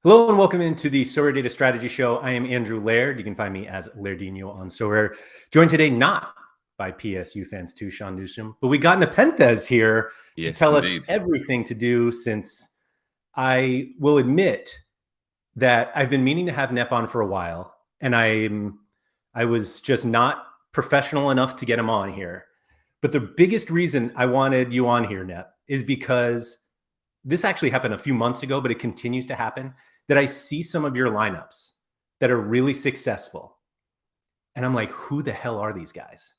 Hello and welcome into the SorareData Strategy Show. I am Andrew Laird. You can find me as Lairdinho on Sorare. Joined today not by PSU fans too, Sean Newsom, but we got NepentheZ here to Yes, tell us indeed. everything to do, since I will admit that I've been meaning to have Nep on for a while, and I was just not professional enough to get him on here. But the biggest reason I wanted you on here, Nep, is because this actually happened a few months ago, but it continues to happen, that I see some of your lineups that are really successful. And I'm like, who the hell are these guys?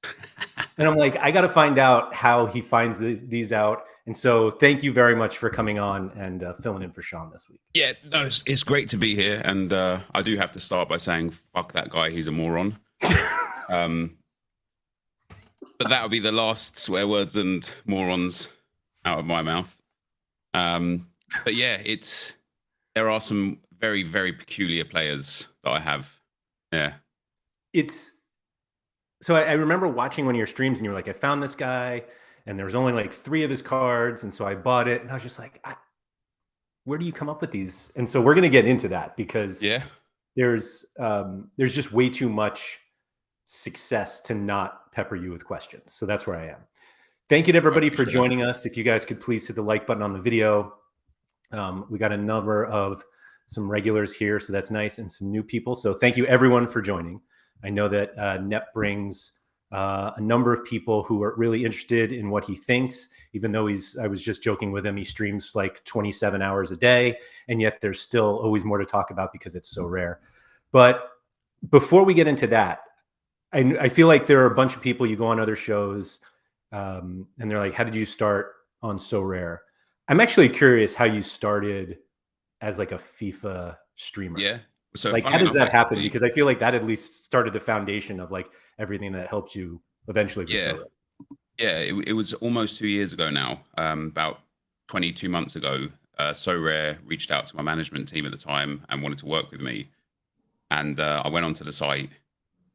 And I'm like, I got to find out how he finds these out. And so thank you very much for coming on and filling in for Sean this week. Yeah, no, it's great to be here. And I do have to start by saying, fuck that guy, he's a moron. But that'll be the last swear words and morons out of my mouth. But yeah, there are some very, very peculiar players that I have. Yeah. So I remember watching one of your streams and you were like, I found this guy and there was only like 3 of his cards. And so I bought it and I was just like, where do you come up with these? And so we're going to get into that because there's just way too much success to not pepper you with questions. So that's where I am. Thank you to everybody for joining us. If you guys could please hit the like button on the video. We got a number of some regulars here, so that's nice, and some new people. So thank you everyone for joining. I know that Nep brings a number of people who are really interested in what he thinks, even though I was just joking with him, he streams like 27 hours a day, and yet there's still always more to talk about because it's so rare. But before we get into that, I feel like there are a bunch of people, you go on other shows, and they're like, how did you start on Sorare? I'm actually curious how you started as like a FIFA streamer. Yeah. So like, how does that happen? Because I feel like that at least started the foundation of like everything that helps you eventually. Yeah. Yeah. It was almost 2 years ago now. About 22 months ago, Sorare reached out to my management team at the time and wanted to work with me. And I went onto the site,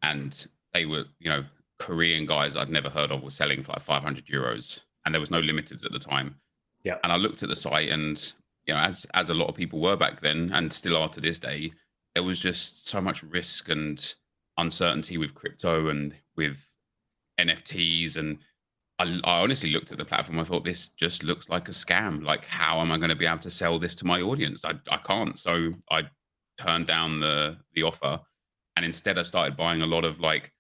and they were, Korean guys I'd never heard of were selling for like 500 euros, and there was no limiteds at the time. Yeah. And I looked at the site, and as a lot of people were back then and still are to this day, there was just so much risk and uncertainty with crypto and with NFTs. And I honestly looked at the platform. I thought, this just looks like a scam. Like, how am I going to be able to sell this to my audience? I can't. So I turned down the offer, and instead I started buying a lot of like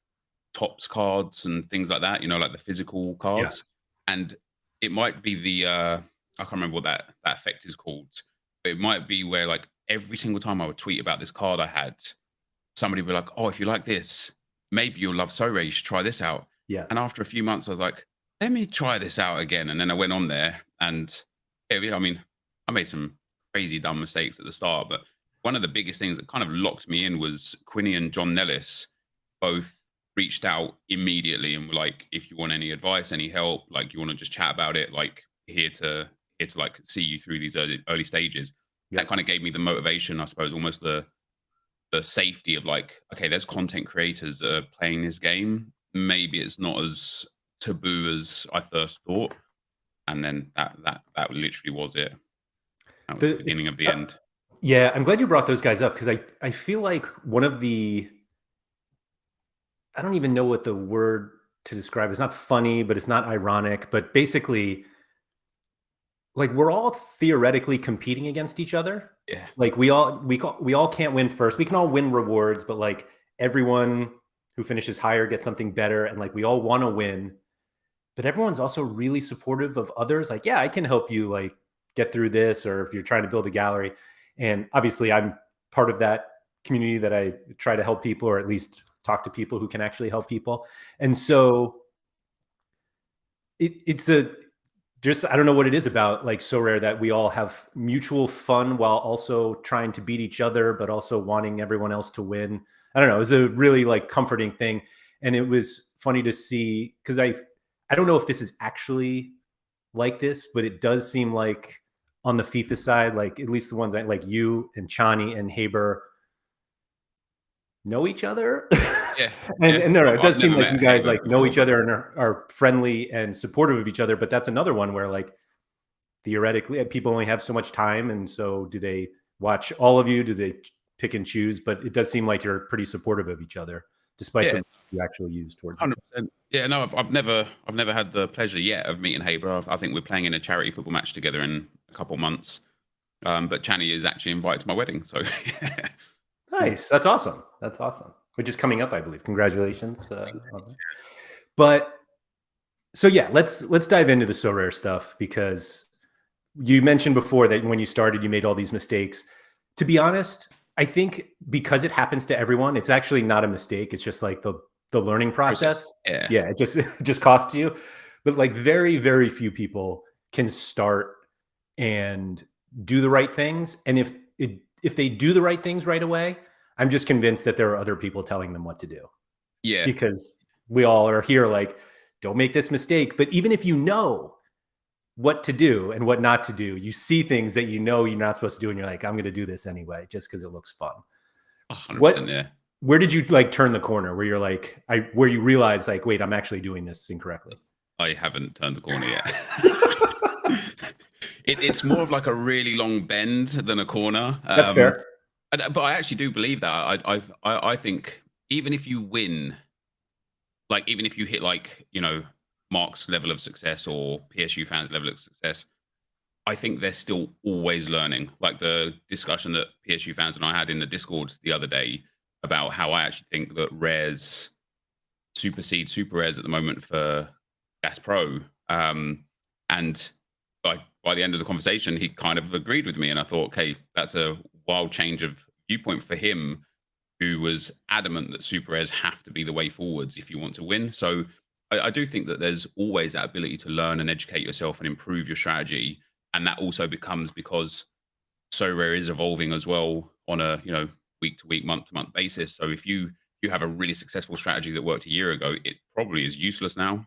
Tops cards and things like that, like the physical cards. Yeah. And it might be the I can't remember what that effect is called, but it might be where like every single time I would tweet about this card I had, somebody would be like, oh, if you like this, maybe you'll love Sorare, you should try this out. Yeah. And after a few months I was like, let me try this out again. And then I went on there, and I mean, I made some crazy dumb mistakes at the start, but one of the biggest things that kind of locked me in was Quinny and John Nellis both reached out immediately and were like, if you want any advice, any help, like you want to just chat about it, like here to like see you through these early stages. Yep. That kind of gave me the motivation, I suppose, almost the safety of like, okay, there's content creators that are playing this game. Maybe it's not as taboo as I first thought. And then that literally was it. That was the beginning of the end. Yeah, I'm glad you brought those guys up, because I feel like one of the, I don't even know what the word to describe. It's not funny, but it's not ironic. But basically, like, we're all theoretically competing against each other. Yeah. Like we all can't win first. We can all win rewards, but like everyone who finishes higher gets something better. And like we all want to win, but everyone's also really supportive of others. Like, yeah, I can help you like get through this, or if you're trying to build a gallery. And obviously I'm part of that community that I try to help people, or at least talk to people who can actually help people. And so it's just, I don't know what it is about like Sorare that we all have mutual fun while also trying to beat each other, but also wanting everyone else to win. I don't know. It was a really like comforting thing. And it was funny to see, because I don't know if this is actually like this, but it does seem like on the FIFA side, like at least the ones that like you and Chani and Haber know each other. Yeah. And no, it does seem like you guys like know each other and are friendly and supportive of each other. But that's another one where like theoretically people only have so much time, and so do they watch all of you? Do they pick and choose? But it does seem like you're pretty supportive of each other, despite the you actually use towards each other. Yeah, no, I've never had the pleasure yet of meeting Haber. I think we're playing in a charity football match together in a couple months. But Channy is actually invited to my wedding, so nice. That's awesome. That's awesome. Which is coming up, I believe. Congratulations. But so yeah, let's dive into the Sorare stuff, because you mentioned before that when you started, you made all these mistakes. To be honest, I think because it happens to everyone, it's actually not a mistake. It's just like the learning process. Yeah, it just costs you. But like very, very few people can start and do the right things. And if they do the right things right away, I'm just convinced that there are other people telling them what to do. Yeah. Because we all are here like, don't make this mistake. But even if you know what to do and what not to do, you see things that you know you're not supposed to do, and you're like, I'm going to do this anyway, just because it looks fun. 100%, where did you like turn the corner where you're like, where you realize like, wait, I'm actually doing this incorrectly? I haven't turned the corner yet. It's more of like a really long bend than a corner. That's fair. But I actually do believe that. I think even if you win, like even if you hit like, you know, Mark's level of success or PSU fans' level of success, I think they're still always learning. Like the discussion that PSU fans and I had in the Discord the other day about how I actually think that rares supersede super rares at the moment for Gas Pro. And by the end of the conversation, he kind of agreed with me. And I thought, okay, that's a wild change of viewpoint for him, who was adamant that super rares have to be the way forwards if you want to win. So I do think that there's always that ability to learn and educate yourself and improve your strategy. And that also becomes because Sorare is evolving as well on a, you know, week to week, month to month basis. So if you have a really successful strategy that worked a year ago, it probably is useless now.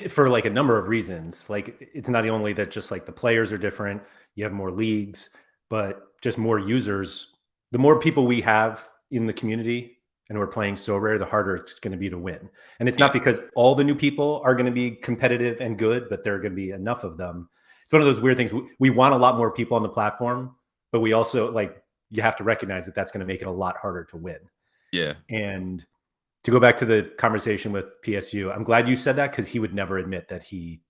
For like a number of reasons. Like it's not only that just like the players are different, you have more leagues, but just more users. The more people we have in the community and we're playing Sorare, the harder it's going to be to win. And it's not because all the new people are going to be competitive and good, but there are going to be enough of them. It's one of those weird things. We want a lot more people on the platform, but we also like, you have to recognize that that's going to make it a lot harder to win. Yeah. And to go back to the conversation with PSU, I'm glad you said that, because he would never admit that he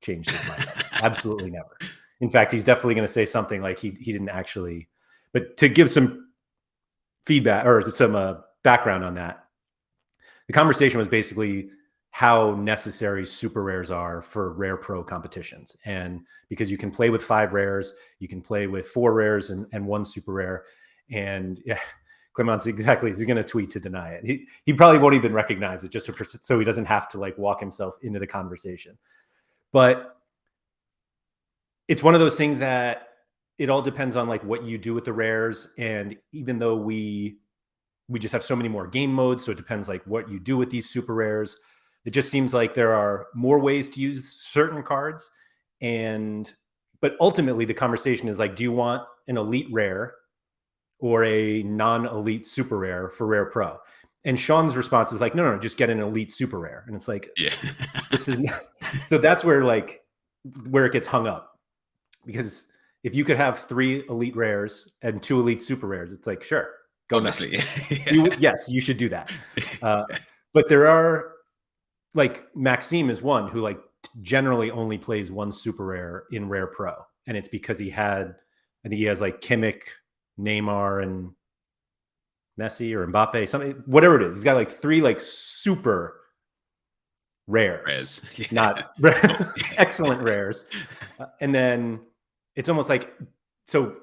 changed his mind. Absolutely never. In fact, he's definitely going to say something like he didn't actually. But to give some feedback or some background on that, the conversation was basically how necessary super rares are for rare pro competitions. And because you can play with 5 rares, you can play with 4 rares and 1 super rare. And yeah, Clement's exactly, he's going to tweet to deny it. He probably won't even recognize it, just so he doesn't have to like walk himself into the conversation. But it's one of those things that it all depends on like what you do with the rares. And even though we just have so many more game modes, so it depends like what you do with these super rares. It just seems like there are more ways to use certain cards. But ultimately the conversation is like, do you want an elite rare or a non-elite super rare for Rare Pro? And Sean's response is like, no, just get an elite super rare. And it's like, yeah, this is so that's where it gets hung up. Because if you could have 3 elite rares and 2 elite super rares, it's like, sure, go obviously. Yes, you should do that. But there are like Maxime is one who like generally only plays 1 super rare in Rare Pro. And it's because I think he has like Kimmich, Neymar, and Messi or Mbappe, something, whatever it is. He's got like 3 like super rares. Not excellent rares. And then it's almost like, so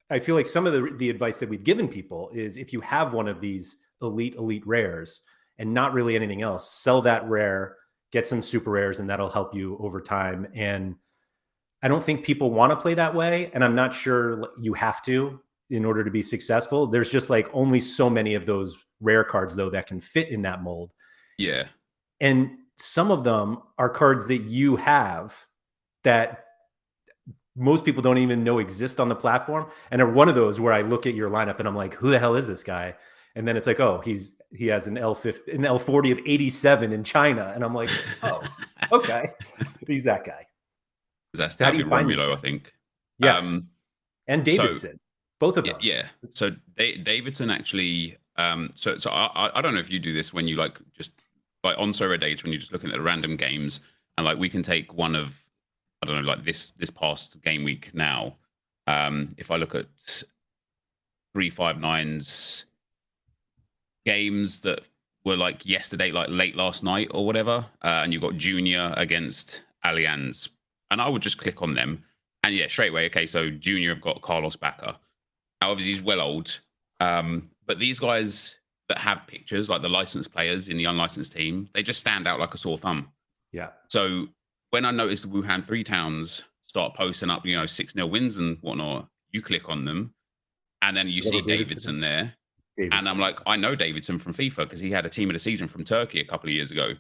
I feel like some of the advice that we've given people is if you have one of these elite rares and not really anything else, sell that rare, get some super rares, and that'll help you over time. And I don't think people want to play that way. And I'm not sure you have to in order to be successful. There's just like only so many of those rare cards though that can fit in that mold. Yeah. And some of them are cards that you have that most people don't even know exist on the platform, and are one of those where I look at your lineup and I'm like, who the hell is this guy? And then it's like, oh, he has an L40 of 87 in China, and I'm like, oh, okay, he's that guy. That's so how do you find Romulo, I think. Yes. And So Davidson, both of them. yeah. So Davidson actually. So I don't know if you do this when you like just like on SorareData when you're just looking at the random games and like we can take one of I don't know like this past game week now. If I look at 359's games that were like yesterday, like late last night or whatever, and you've got Junior against Allianz, and I would just click on them, and yeah, straight away, okay, so Junior have got Carlos Bacca. Now, obviously, he's well old, but these guys that have pictures, like the licensed players in the unlicensed team, they just stand out like a sore thumb. Yeah. So when I noticed the Wuhan Three Towns start posting up, 6-0 wins and whatnot, you click on them, and then you see Davidson there. And I'm like, I know Davidson from FIFA because he had a team of the season from Turkey a couple of years ago.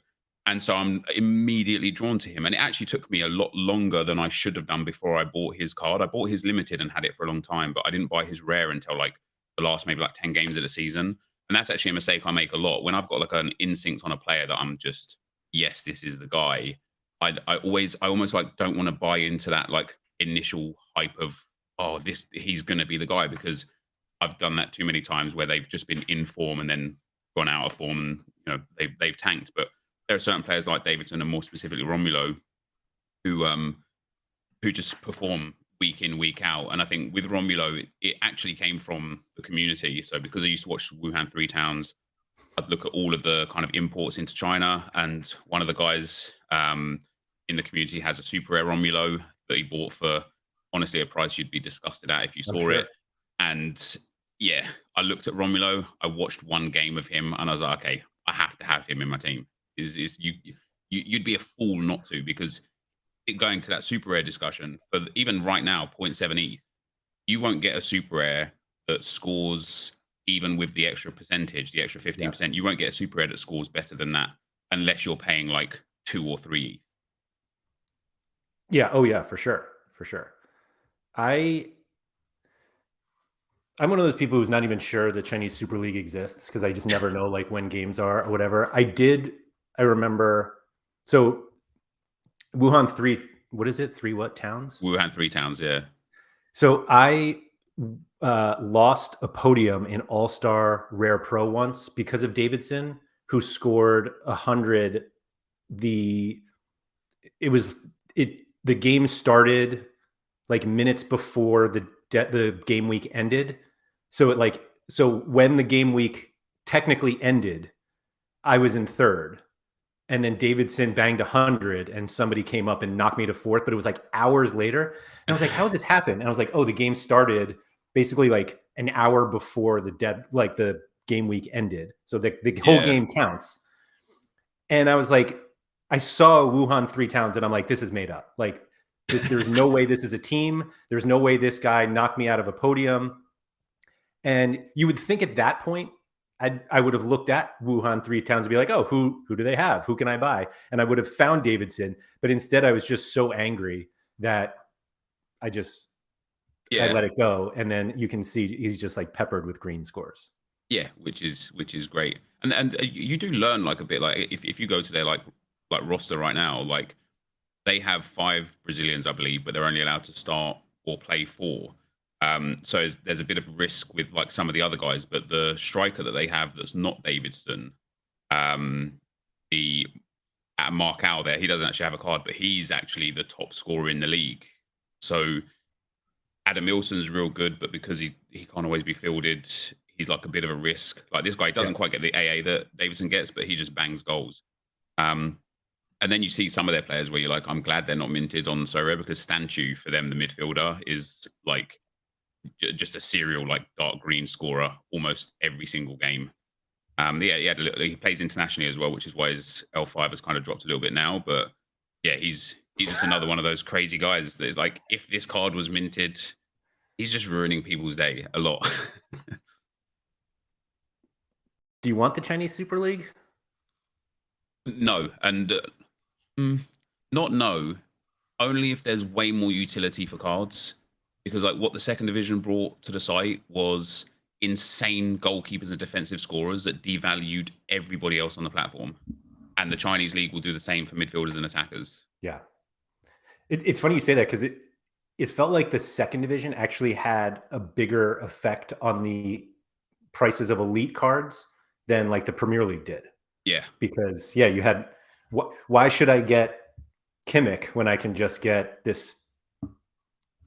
And so I'm immediately drawn to him. And it actually took me a lot longer than I should have done before I bought his card. I bought his limited and had it for a long time, but I didn't buy his rare until like the last maybe like 10 games of the season. And that's actually a mistake I make a lot. When I've got like an instinct on a player that I'm just, yes, this is the guy. I almost like don't want to buy into that like initial hype of, oh, he's going to be the guy, because I've done that too many times where they've just been in form and then gone out of form and they've tanked. But there are certain players like Davidson and more specifically Romulo who just perform week in, week out. And I think with Romulo, it actually came from the community. So because I used to watch Wuhan Three Towns, I'd look at all of the kind of imports into China, and one of the guys in the community has a super rare Romulo that he bought for honestly a price you'd be disgusted at if you saw it. And yeah, I looked at Romulo, I watched one game of him, and I was like, okay, I have to have him in my team. You'd be a fool not to, because going to that super rare discussion, but even right now, 0.7 ETH, you won't get a super rare that scores even with the extra percentage, the extra 15%. Yeah. You won't get a super rare that scores better than that unless you're paying like 2 or 3 ETH. Yeah. Oh yeah, for sure. For sure. I'm one of those people who's not even sure the Chinese Super League exists because I just never know like when games are or whatever. I remember, so Wuhan 3, what is it? 3 what towns? Wuhan 3 towns, yeah. So I lost a podium in All-Star Rare Pro once because of Davidson, who scored 100. The game started like minutes before the game week ended. So when the game week technically ended, I was in third, and then Davidson banged 100, and somebody came up and knocked me to fourth. But it was like hours later, and I was like, "How has this happened?" And I was like, "Oh, the game started basically like an hour before the game week ended, so the whole game counts." And I was like, I saw Wuhan 3 towns, and I'm like, "This is made up. Like, there's no way this is a team. There's no way this guy knocked me out of a podium." And you would think at that point, I would have looked at Wuhan 3 towns and be like, oh, who do they have? Who can I buy? And I would have found Davidson. But instead, I was just so angry that I let it go. And then you can see he's just like peppered with green scores. Yeah, which is great. And you do learn like a bit, like if you go to their like roster right now, like they have 5 Brazilians, I believe, but they're only allowed to start or play 4. So there's a bit of risk with like some of the other guys, but the striker that they have that's not Davidson, the Marcao there, he doesn't actually have a card, but he's actually the top scorer in the league. So Adam Ilson's real good, but because he can't always be fielded, he's like a bit of a risk. Like this guy doesn't quite get the AA that Davidson gets, but he just bangs goals. And then you see some of their players where you're like, I'm glad they're not minted on Sorare, because Stanchu for them, the midfielder, is like just a serial like dark green scorer almost every single game. He plays internationally as well, which is why his L5 has kind of dropped a little bit now. But yeah, he's just another one of those crazy guys that is like, if this card was minted, he's just ruining people's day a lot. Do you want the Chinese Super League? No, and not no. Only if there's way more utility for cards. Because like what the second division brought to the site was insane goalkeepers and defensive scorers that devalued everybody else on the platform. And the Chinese league will do the same for midfielders and attackers. Yeah. It's funny you say that, because it felt like the second division actually had a bigger effect on the prices of elite cards than like the Premier League did. Yeah. Because you had why should I get Kimmich when I can just get this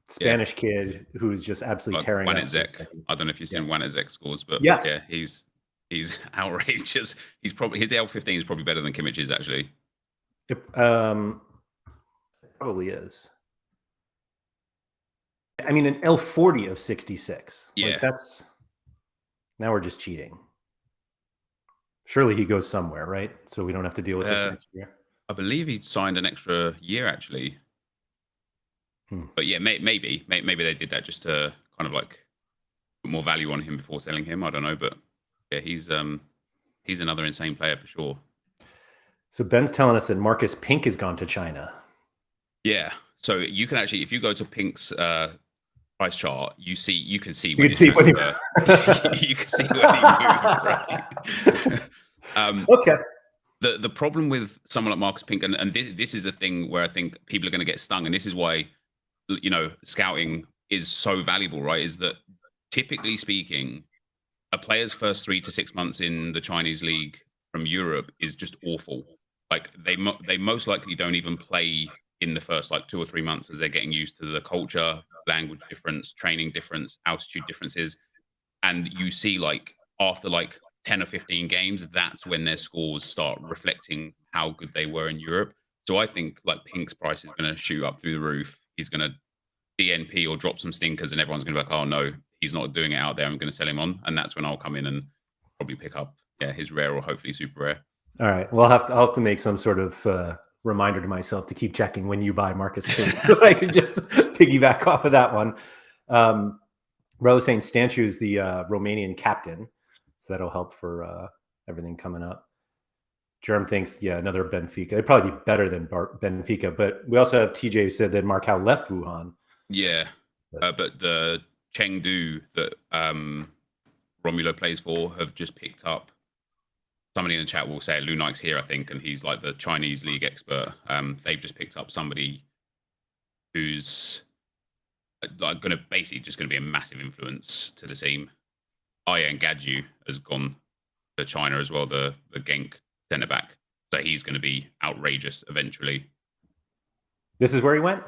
Spanish kid who's just absolutely tearing up. I don't know if you've seen NepentheZ scores, but yes, yeah, he's outrageous. He's probably his L15 is probably better than Kimmich's actually. It probably is. I mean, an L40 of 66. Yeah, like that's now we're just cheating. Surely he goes somewhere, right? So we don't have to deal with this next year. I believe he signed an extra year actually. But yeah, maybe they did that just to kind of like put more value on him before selling him. I don't know, but yeah, he's another insane player for sure. So Ben's telling us that Marcus Pink has gone to China. Yeah, so you can actually, if you go to Pink's price chart, you can see when you can see when he moved, right? Okay. The problem with someone like Marcus Pink, and this is a thing where I think people are going to get stung, and this is why scouting is so valuable, right? Is that typically speaking, a player's first 3 to 6 months in the Chinese league from Europe is just awful. Like they most likely don't even play in the first like 2 or 3 months as they're getting used to the culture, language difference, training difference, altitude differences, and you see like after like 10 or 15 games, that's when their scores start reflecting how good they were in Europe. So I think like Pink's price is going to shoot up through the roof. He's going to DNP or drop some stinkers, and everyone's going to be like, "Oh no, he's not doing it out there. I'm going to sell him on," and that's when I'll come in and probably pick up his rare or hopefully super rare. All right, well, I'll have to make some sort of reminder to myself to keep checking when you buy Marcus Pink, so I can just piggyback off of that one. Rose saying Stanchu is the Romanian captain, so that'll help for everything coming up. Jerem thinks, another Benfica. It'd probably be better than Benfica, but we also have TJ who said that Marcal left Wuhan. Yeah, but the Chengdu that Romulo plays for have just picked up. Somebody in the chat will say Lunike's here, I think, and he's like the Chinese league expert. They've just picked up somebody who's like going to be a massive influence to the team. And Gadju has gone to China as well, the Genk centre back. So he's going to be outrageous eventually. This is where he went?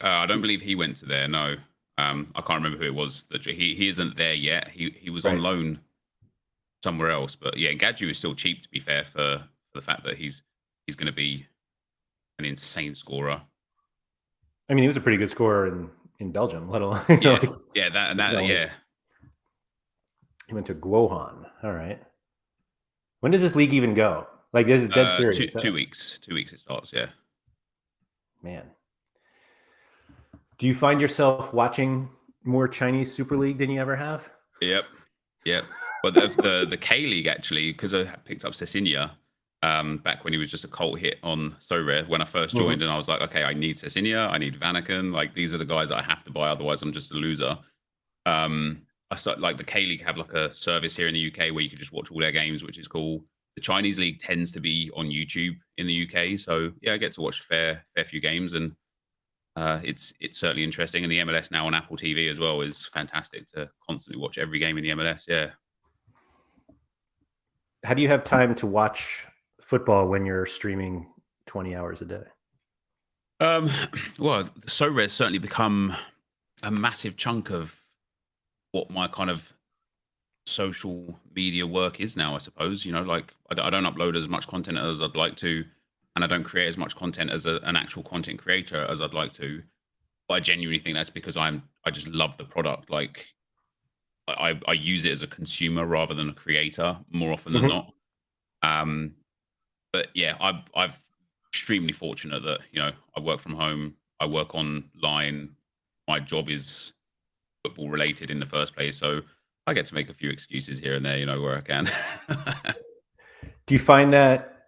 I don't believe he went to there. No, I can't remember who it was. That he isn't there yet. He was on loan somewhere else. But yeah, Gadju is still cheap, to be fair, for the fact that he's going to be an insane scorer. I mean, he was a pretty good scorer in Belgium, let alone yeah. He went to Guohan. All right. When does this league even go? Like, this is dead serious. 2 weeks. 2 weeks it starts. Yeah. Man. Do you find yourself watching more Chinese Super League than you ever have? Yep. But the K League actually, because I picked up Cecilia back when he was just a cult hit on Sorare when I first joined, and I was like, okay, I need Cecilia, I need Vanaken. Like these are the guys that I have to buy, otherwise I'm just a loser. I started like the K League have like a service here in the UK where you can just watch all their games, which is cool. The Chinese league tends to be on YouTube in the UK, so yeah, I get to watch fair few games, and it's certainly interesting. And the MLS now on Apple TV as well is fantastic to constantly watch every game in the MLS. Yeah. How do you have time to watch football when you're streaming 20 hours a day? Well, Sorare has certainly become a massive chunk of what my kind of social media work is now, I suppose. Like I don't upload as much content as I'd like to, and I don't create as much content as an actual content creator as I'd like to. But I genuinely think that's because I just love the product. Like I use it as a consumer rather than a creator more often than not. But yeah, I've extremely fortunate that I work from home, I work online, my job is football related in the first place, so I get to make a few excuses here and there, where I can. Do you find that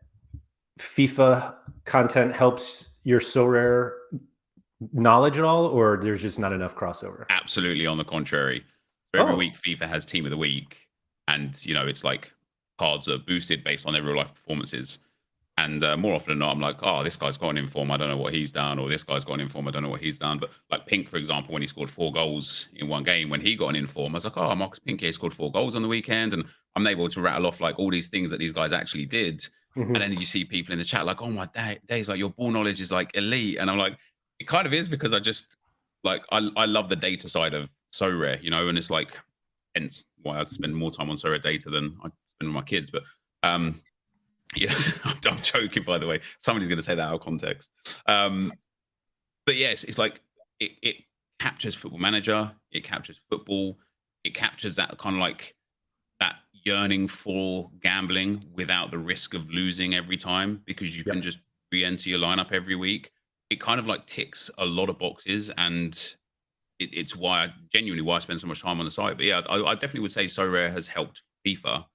FIFA content helps your Sorare knowledge at all, or there's just not enough crossover? Absolutely, on the contrary. So every week FIFA has team of the week, and it's like cards are boosted based on their real life performances. And more often than not, I'm like, oh, this guy's got an inform. I don't know what he's done, or this guy's got an inform. I don't know what he's done. But like Pink, for example, when he scored 4 goals in one game, when he got an inform, I was like, oh, Marcus Pink, he scored 4 goals on the weekend, and I'm able to rattle off like all these things that these guys actually did. And then you see people in the chat like, oh my days, like your ball knowledge is like elite, and I'm like, it kind of is because I just like I love the data side of Sorare, you know, and it's like hence why I spend more time on SorareData than I spend with my kids. But yeah, I'm joking, by the way. Somebody's going to take that out of context. But yes, it's like it captures Football Manager, it captures football, it captures that kind of like that yearning for gambling without the risk of losing every time because you can just re-enter your lineup every week. It kind of like ticks a lot of boxes, and it's why I spend so much time on the site. But yeah, I definitely would say Sorare has helped FIFA.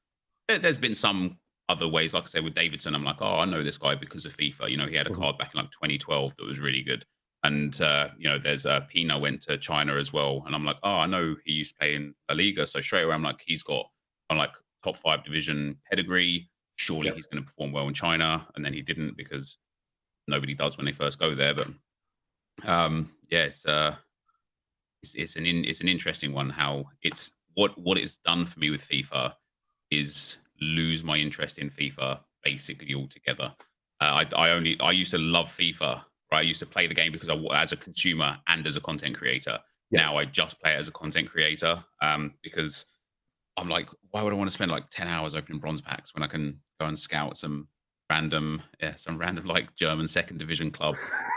There's been some other ways, like I said, with Davidson, I'm like, oh, I know this guy because of FIFA. You know, he had a card back in like 2012 that was really good. And, you know, there's Pina went to China as well. And I'm like, oh, I know he used to play in La Liga. So straight away, I'm like, he's got like top 5 division pedigree. Surely he's going to perform well in China. And then he didn't because nobody does when they first go there. But yeah, it's an interesting one. How it's what it's done for me with FIFA is lose my interest in FIFA basically altogether. I used to love FIFA. Right? I used to play the game because as a consumer and as a content creator. Now I just play it as a content creator because I'm like, why would I want to spend like 10 hours opening bronze packs when I can go and scout some random like German second division club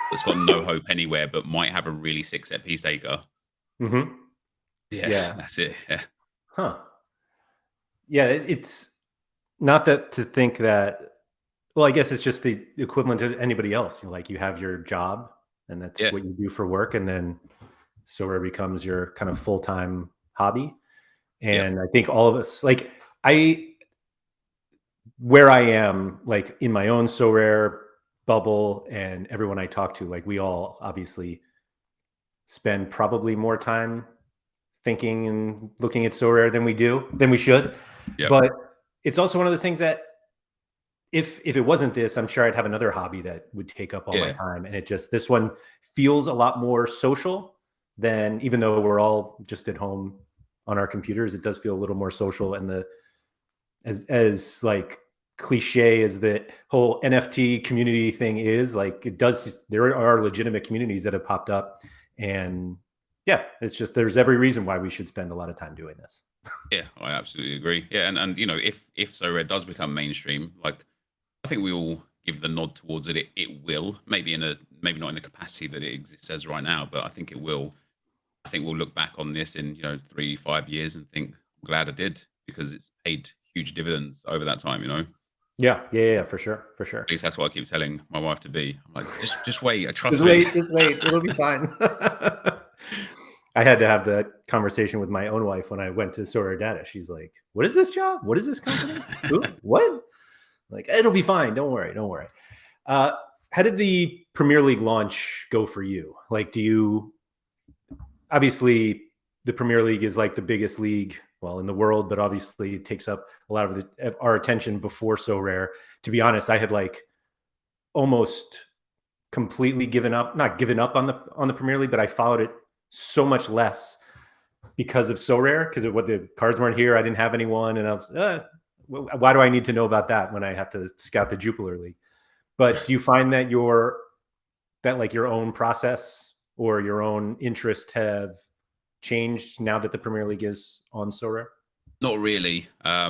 that's got no hope anywhere but might have a really sick set piece taker. Yeah, that's it. Yeah. Huh. Yeah, it's not that to think that. Well, I guess it's just the equivalent to anybody else. Like you have your job, and that's what you do for work, and then Sorare becomes your kind of full-time hobby. And I think all of us, like where I am, like in my own Sorare bubble, and everyone I talk to, like we all obviously spend probably more time thinking and looking at Sorare than we should. But it's also one of those things that if it wasn't this, I'm sure I'd have another hobby that would take up all my time. And this one feels a lot more social than, even though we're all just at home on our computers, it does feel a little more social. And as like cliche as the whole NFT community thing is, like there are legitimate communities that have popped up, and yeah, it's just, there's every reason why we should spend a lot of time doing this. Yeah, I absolutely agree. Yeah, and you know, if Sorare does become mainstream, like I think we all give the nod towards it. It will, maybe not in the capacity that it exists as right now, but I think it will. I think we'll look back on this in 3-5 years and think, I'm glad I did, because it's paid huge dividends over that time. Yeah, for sure. At least that's what I keep telling my wife to be. I'm like, just wait. I trust me. Just wait. It'll be fine. I had to have that conversation with my own wife when I went to SorareData. She's like, "What is this job? What is this company? Who? What?" Like, it'll be fine. Don't worry. How did the Premier League launch go for you? Like, obviously the Premier League is like the biggest league, well, in the world, but obviously it takes up a lot of our attention before Sorare. To be honest, I had like almost completely not given up on the Premier League, but I followed it so much less because of Sorare, because what the cards weren't here. I didn't have anyone, and I was, why do I need to know about that when I have to scout the Jupiler League? But do you find that your own process or your own interest have changed now that the Premier League is on Sorare? Not really. I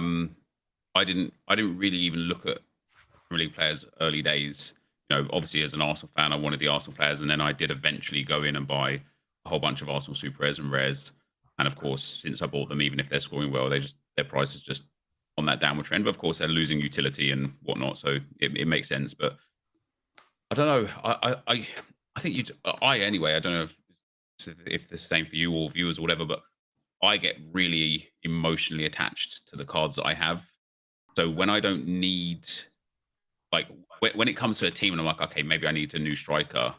didn't really even look at Premier League players early days. Obviously as an Arsenal fan, I wanted the Arsenal players, and then I did eventually go in and buy a whole bunch of Arsenal super rares and rares. And of course, since I bought them, even if they're scoring well, their price is just on that downward trend. But of course, they're losing utility and whatnot, so it makes sense. But I don't know. I think anyway. I don't know if it's the same for you or viewers or whatever, but I get really emotionally attached to the cards that I have. So when I don't need, like, when it comes to a team and I'm like, okay, maybe I need a new striker,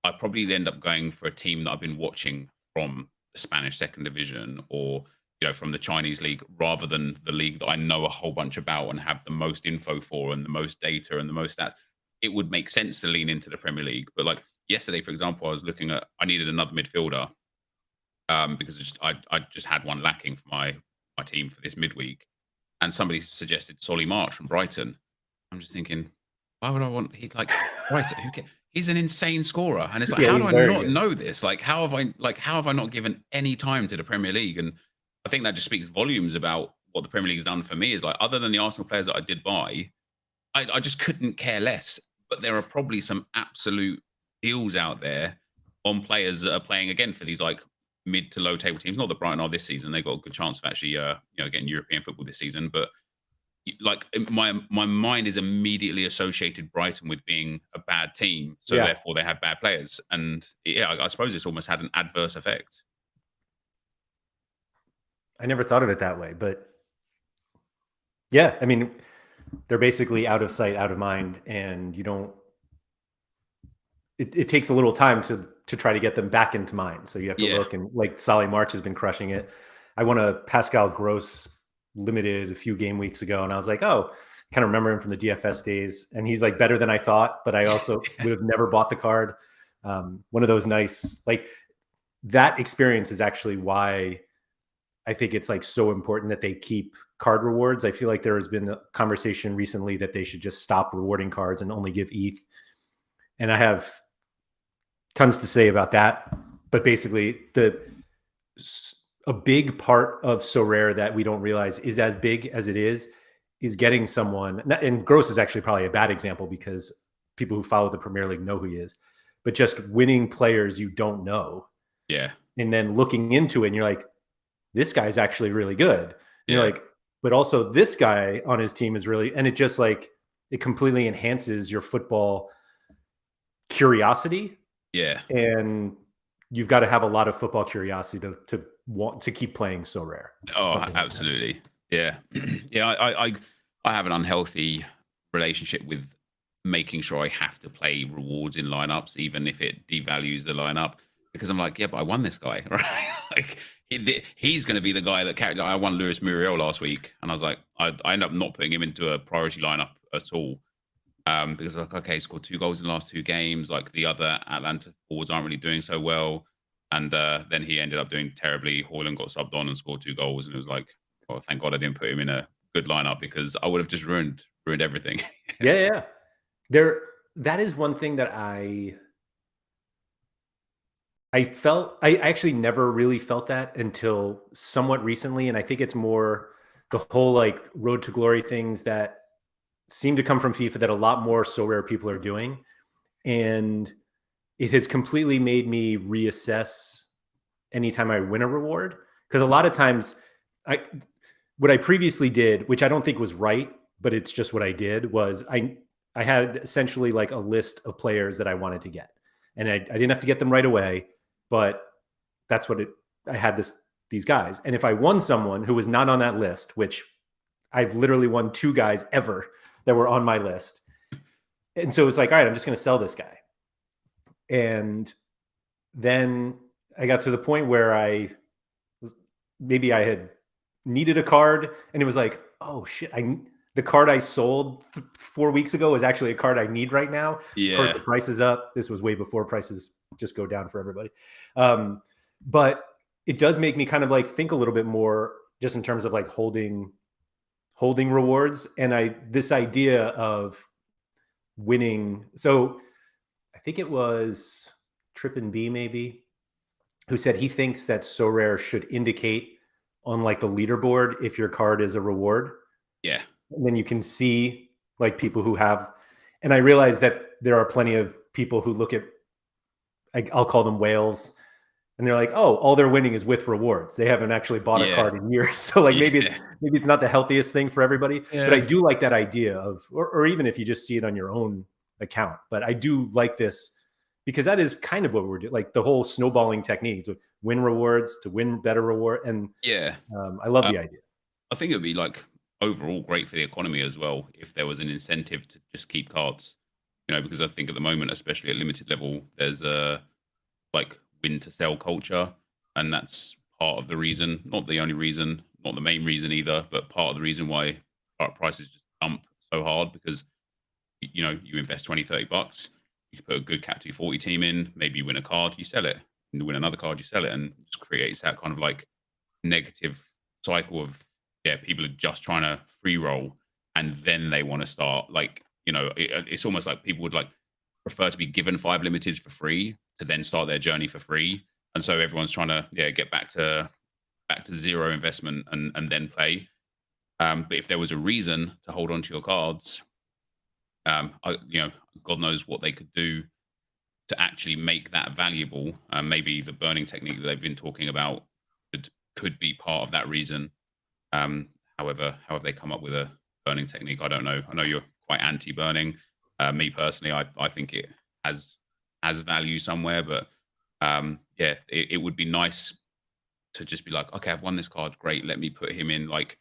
I probably end up going for a team that I've been watching from the Spanish second division, or from the Chinese league rather than the league that I know a whole bunch about and have the most info for and the most data and the most stats, it would make sense to lean into the Premier League. But like yesterday, for example, I was looking at, I needed another midfielder because I just had one lacking for my team for this midweek, and somebody suggested Solly March from Brighton. I'm just thinking, why would I want Brighton? He's an insane scorer, and it's like, Yeah, how do he's I very not good. know this? Like, how have I not given any time to the Premier League? And I think that just speaks volumes about what the Premier League's done for me. Is like, other than the Arsenal players that I did buy, I just couldn't care less. But there are probably some absolute deals out there on players that are playing again for these like mid to low table teams. Not that Brighton are this season; they've got a good chance of actually, getting European football this season. But like my mind is immediately associated Brighton with being a bad team, so Yeah, therefore they have bad players, and yeah, I suppose it's almost had an adverse effect. I never thought of it that way, but yeah, I mean, they're basically out of sight, out of mind, and you don't. It takes a little time to try to get them back into mind. So you have to Yeah, look, and like Solly March has been crushing it. I won a Pascal Gross limited a few game weeks ago, and I was like, oh, kind of remember him from the DFS days, and he's like better than I thought. But I also would have never bought the card. One of those nice, like, that experience is actually why I think it's like so important that they keep card rewards. I feel like there has been a conversation recently that they should just stop rewarding cards and only give ETH. And I have tons to say about that. But basically, a big part of Sorare that we don't realize is as big as it is getting someone. And Gross is actually probably a bad example because people who follow the Premier League know who he is, but just winning players you don't know, yeah, and then looking into it, and you're like, this guy's actually really good. And you're yeah, like, but also this guy on his team is really, and it just like, it completely enhances your football curiosity. yeah. And you've got to have a lot of football curiosity to want to keep playing Sorare. Oh, Something like that. absolutely. Yeah, yeah. I have an unhealthy relationship with making sure I have to play rewards in lineups, even if it devalues the lineup, because I'm like, yeah, but I won this guy, right? Like he's going to be the guy that carried. Like, I won Lewis Muriel last week, and I was like, I ended up not putting him into a priority lineup at all. Because like, okay, he scored 2 goals in the last 2 games. Like the other Atlanta forwards aren't really doing so well. And then he ended up doing terribly. Hoyland got subbed on and scored 2 goals, and it was like, oh, thank God I didn't put him in a good lineup because I would have just ruined everything. Yeah, yeah. There, that is one thing that I felt. I actually never really felt that until somewhat recently, and I think it's more the whole like road to glory things that seem to come from FIFA that a lot more Sorare people are doing, and it has completely made me reassess anytime I win a reward. Because a lot of times, I what I previously did, which I don't think was right, but it's just what I did, was I had essentially like a list of players that I wanted to get, and I didn't have to get them right away, but that's what it. I had these guys, and if I won someone who was not on that list, which I've literally won 2 guys ever that were on my list, and so it's like, all right, I'm just going to sell this guy, and then I got to the point where maybe I had needed a card, and it was like, oh shit, the card I sold 4 weeks ago is actually a card I need right now. Of course, Yeah, the price is up. This was way before prices just go down for everybody. But it does make me kind of like think a little bit more just in terms of like holding rewards. And this idea of winning. So I think it was Trippin B maybe who said he thinks that Sorare should indicate on like the leaderboard if your card is a reward. yeah, And then you can see like people who have, and I realize that there are plenty of people who look at, I'll call them whales, and they're like, oh, all they're winning is with rewards. They haven't actually bought a yeah, card in years. So like yeah, maybe it's not the healthiest thing for everybody, but I yeah, do like that idea of, or even if you just see it on your own account, but I do like this because that is kind of what we're doing, like the whole snowballing technique to win rewards, to win better reward. And yeah. I love Uh, the idea. I think it would be like overall great for the economy as well if there was an incentive to just keep cards. Because I think at the moment, especially at limited level, there's a like win to sell culture, and that's part of the reason, not the only reason, not the main reason either, but part of the reason why prices just dump so hard, because you invest 20, $30, you put a good Cap 240 team in, maybe you win a card, you sell it, and you win another card, you sell it, and it just creates that kind of like negative cycle of people are just trying to free roll, and then they want to start like it's almost like people would like prefer to be given 5 limiteds for free to then start their journey for free, and so everyone's trying to get back to zero investment and then play. But if there was a reason to hold on to your cards, God knows what they could do to actually make that valuable. Maybe the burning technique that they've been talking about could be part of that reason. However, how have they come up with a burning technique? I don't know. I know you're quite anti-burning. Me personally, I think it has value somewhere, but it would be nice to just be like, okay, I've won this card, great. Let me put him in like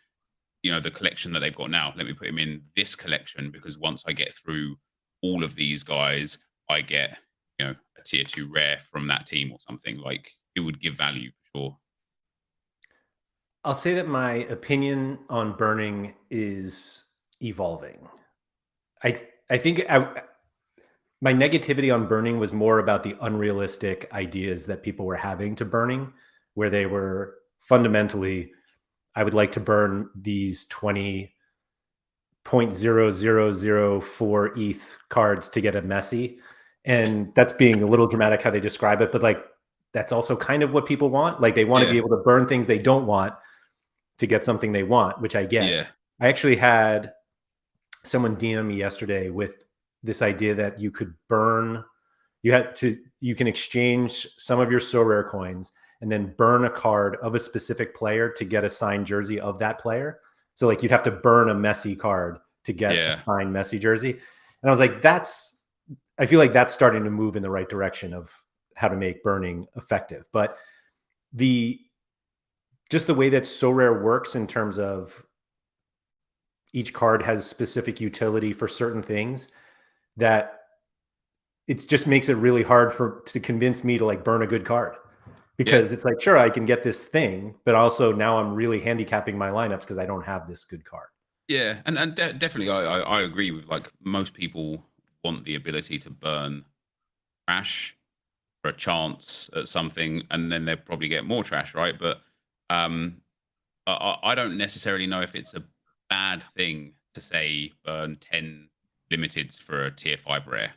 the collection that they've got now. Let me put him in this collection, because once I get through all of these guys, I get a tier 2 rare from that team or something. Like, it would give value for sure. I'll say that my opinion on burning is evolving. I think my negativity on burning was more about the unrealistic ideas that people were having to burning, where they were fundamentally, I would like to burn these 20.0004 ETH cards to get a Messi. And that's being a little dramatic how they describe it, but like, that's also kind of what people want. Like, they want to be able to burn things they don't want to get something they want, which I get. Yeah. I actually had someone DM me yesterday with this idea that you could burn, you can exchange some of your Sorare coins and then burn a card of a specific player to get a signed jersey of that player. So like, you'd have to burn a Messi card to get a signed Messi jersey. And I was like, I feel like that's starting to move in the right direction of how to make burning effective. But just the way that Sorare works in terms of each card has specific utility for certain things, that it just makes it really hard to convince me to like burn a good card, because it's like, sure, I can get this thing, but also now I'm really handicapping my lineups because I don't have this good card. Yeah, and definitely I agree with, like, most people want the ability to burn trash for a chance at something, and then they'll probably get more trash, right? But I don't necessarily know if it's a bad thing to say burn 10 limiteds for a tier 5 rare,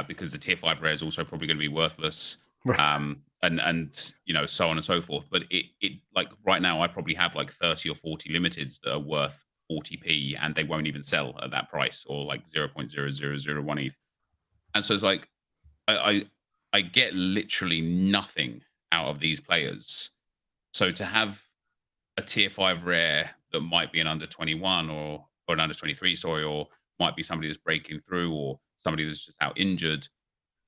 because the tier 5 rare is also probably going to be worthless, and so on and so forth. But it like right now, I probably have like 30 or 40 limiteds that are worth 40p, and they won't even sell at that price, or like 0.0001 ETH. And so it's like, I get literally nothing out of these players. So to have a tier 5 rare that might be an under 21 or an under 23, sorry, or might be somebody that's breaking through, or somebody that's just out injured,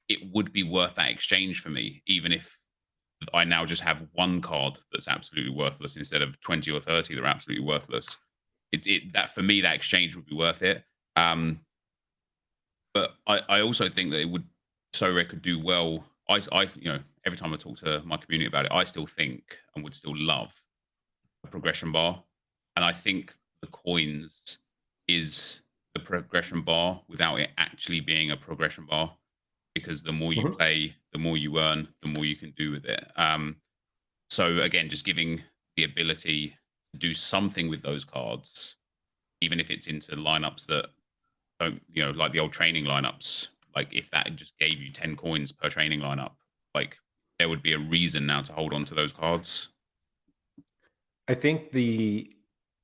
it would be worth that exchange for me, even if I now just have one card that's absolutely worthless instead of 20 or 30 that are absolutely worthless. That for me, that exchange would be worth it. But I also think that Sorare could do well. Every time I talk to my community about it, I still think and would still love a progression bar. And I think the coins is the progression bar without it actually being a progression bar, because the more you play, the more you earn, the more you can do with it. So again, just giving the ability to do something with those cards, even if it's into lineups that don't, like the old training lineups. Like, if that just gave you 10 coins per training lineup, like, there would be a reason now to hold on to those cards. I think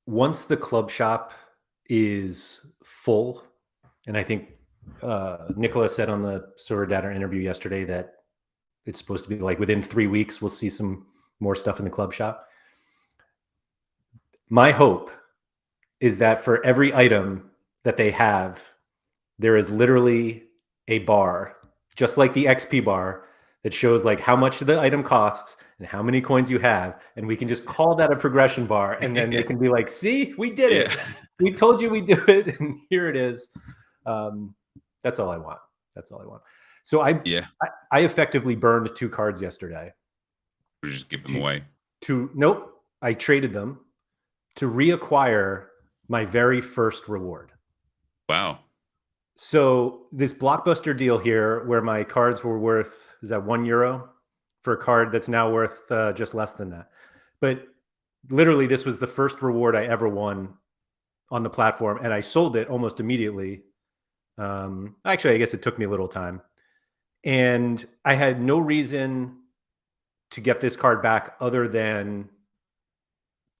once the club shop is full, and I think Nicholas said on the SorareData interview yesterday that it's supposed to be like within 3 weeks, we'll see some more stuff in the club shop. My hope is that for every item that they have, there is literally a bar, just like the XP bar, that shows like how much the item costs and how many coins you have. And we can just call that a progression bar. And then they can be like, see, we did it. We told you we do it. And here it is. That's all I want. That's all I want. So I effectively burned 2 cards yesterday. Just give them away. Nope, I traded them to reacquire my very first reward. Wow. So this blockbuster deal here, where my cards were worth, is that €1 for a card that's now worth just less than that. But literally, this was the first reward I ever won on the platform, and I sold it almost immediately. Actually, I guess it took me a little time, and I had no reason to get this card back other than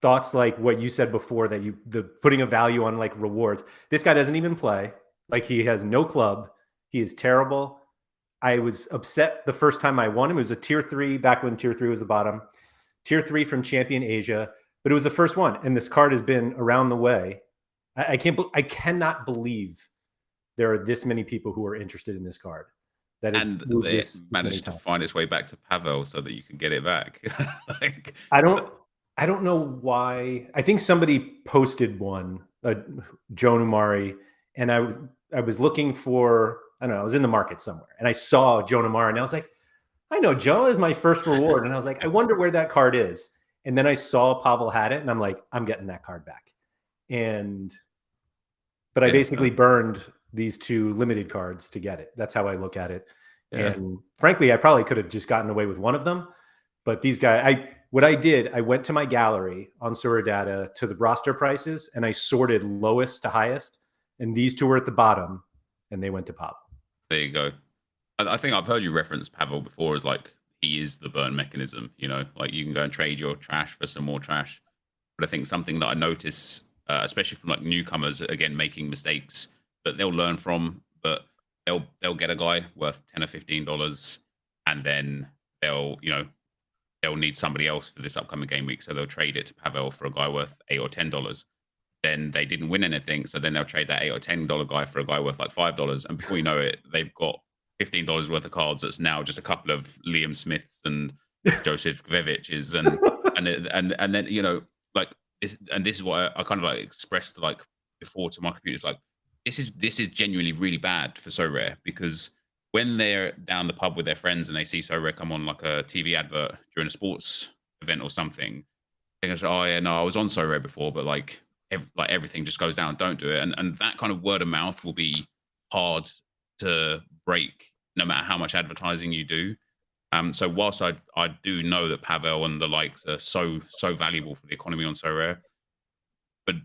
thoughts like what you said before, that the putting a value on like rewards. This guy doesn't even play. Like, he has no club. He is terrible. I was upset the first time I won him. It was a tier 3 back when tier 3 was the bottom. Tier 3 from Champion Asia, but it was the first one, and this card has been around the way. I cannot believe there are this many people who are interested in this card. And they managed to find its way back to Pavel so that you can get it back. Like, I don't know why. I think somebody posted one, Joan Umari, and I was looking for, I don't know, I was in the market somewhere, and I saw Joan Umari, and I was like, I know Joe is my first reward, and I was like, I wonder where that card is. And then I saw Pavel had it, and I'm like, I'm getting that card back. But I basically burned these 2 limited cards to get it. That's how I look at it. Yeah. And frankly, I probably could have just gotten away with one of them. But these guys, what I did, I went to my gallery on SorareData to the roster prices, and I sorted lowest to highest. And these 2 were at the bottom, and they went to Pavel. There you go. I think I've heard you reference Pavel before as like, he is the burn mechanism, you know, like you can go and trade your trash for some more trash. But I think something that I notice, especially from like newcomers, again, making mistakes that they'll learn from, but they'll get a guy worth $10 or $15, and then they'll need somebody else for this upcoming game week, so they'll trade it to Pavel for a guy worth $8 or $10. Then they didn't win anything, so then they'll trade that $8 or $10 guy for a guy worth like $5, and before you know it, they've got $15 worth of cards that's now just a couple of Liam Smiths and Joseph Kvevich's, and then, you know, like this, and this is what I kind of like expressed like before to my computers, like this is genuinely really bad for Sorare, because when they're down the pub with their friends and they see Sorare come on like a TV advert during a sports event or something, they go, oh yeah, no, I was on Sorare before, but like everything just goes down, don't do it. And that kind of word of mouth will be hard to break no matter how much advertising you do. So whilst I do know that Pavel and the likes are so valuable for the economy on Sorare, but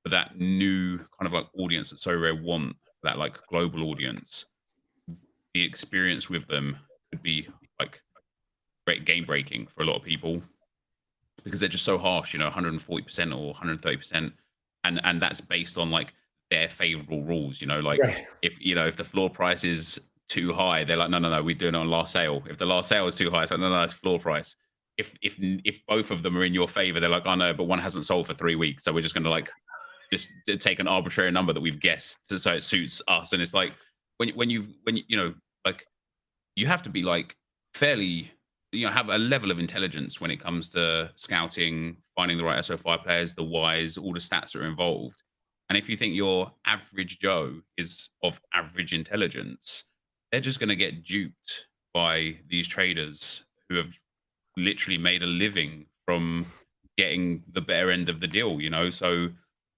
for that new kind of like audience that Sorare want, that like global audience, the experience with them could be like great game breaking for a lot of people, because they're just so harsh, you know, 140% or 130%, and that's based on like their favorable rules, you know, like if the floor price is too high, they're like, no, we're doing it on last sale. If the last sale is too high, it's like, no, it's floor price. If both of them are in your favor, they're like, oh no, but one hasn't sold for 3 weeks, so we're just going to like just take an arbitrary number that we've guessed so it suits us. And it's like when you know, like you have to be like fairly, you know, have a level of intelligence when it comes to scouting, finding the right SO5 players, the whys, all the stats that are involved. And if you think your average Joe is of average intelligence, they're just going to get duped by these traders who have literally made a living from getting the better end of the deal, you know? So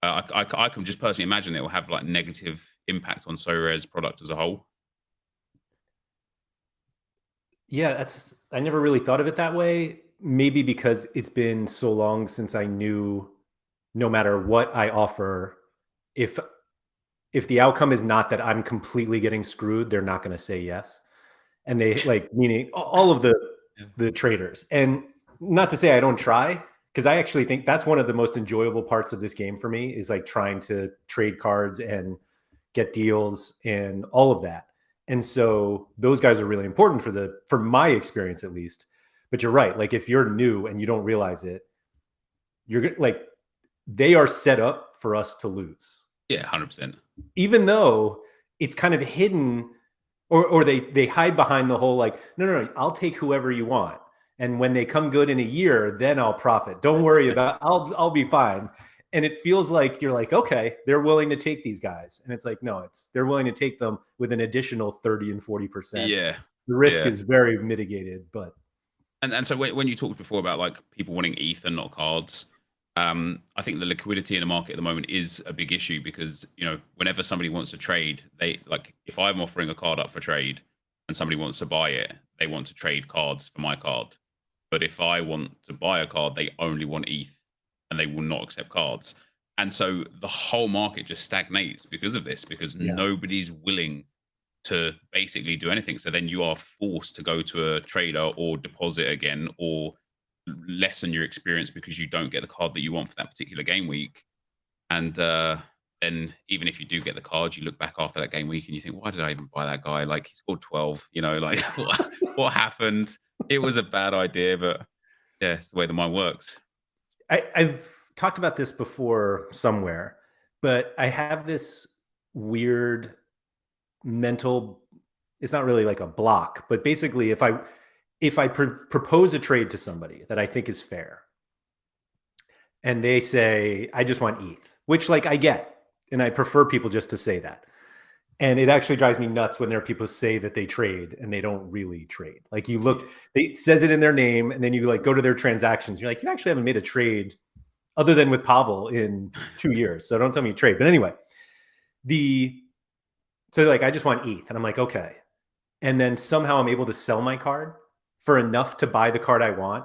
I can just personally imagine it will have like negative impact on Sorare's product as a whole. Yeah, I never really thought of it that way. Maybe because it's been so long since I knew no matter what I offer, if the outcome is not that I'm completely getting screwed, they're not going to say yes. And they like, meaning all of the traders. And not to say I don't try, because I actually think that's one of the most enjoyable parts of this game for me, is like trying to trade cards and get deals and all of that. And so those guys are really important for my experience, at least. But you're right. Like if you're new and you don't realize it, you're like, they are set up for us to lose. Yeah, 100%. Even though it's kind of hidden, or they hide behind the whole like, no, I'll take whoever you want. And when they come good in a year, then I'll profit. Don't worry about, I'll be fine. And it feels like you're like, okay, they're willing to take these guys. And it's like, no, they're willing to take them with an additional 30 and 40%. Yeah. The risk is very mitigated, but And so when you talked before about like people wanting ETH and not cards, I think the liquidity in the market at the moment is a big issue because whenever somebody wants to trade, they like if I'm offering a card up for trade and somebody wants to buy it, they want to trade cards for my card. But if I want to buy a card, they only want ETH and they will not accept cards. And so the whole market just stagnates because of this, because nobody's willing to basically do anything. So then you are forced to go to a trader or deposit again or lessen your experience because you don't get the card that you want for that particular game week. And then even if you do get the card, you look back after that game week and you think, why did I even buy that guy? Like he scored 12, like what happened? It was a bad idea, but yeah, it's the way the mind works. I've talked about this before somewhere, but I have this weird mental, it's not really like a block, but basically if I propose a trade to somebody that I think is fair and they say, I just want ETH, which like I get, and I prefer people just to say that. And it actually drives me nuts when there are people who say that they trade and they don't really trade. Like you look, it says it in their name, and then you like go to their transactions. You're like, you actually haven't made a trade other than with Pavel in 2 years. So don't tell me you trade. But anyway, so like, I just want ETH. And I'm like, okay. And then somehow I'm able to sell my card for enough to buy the card I want.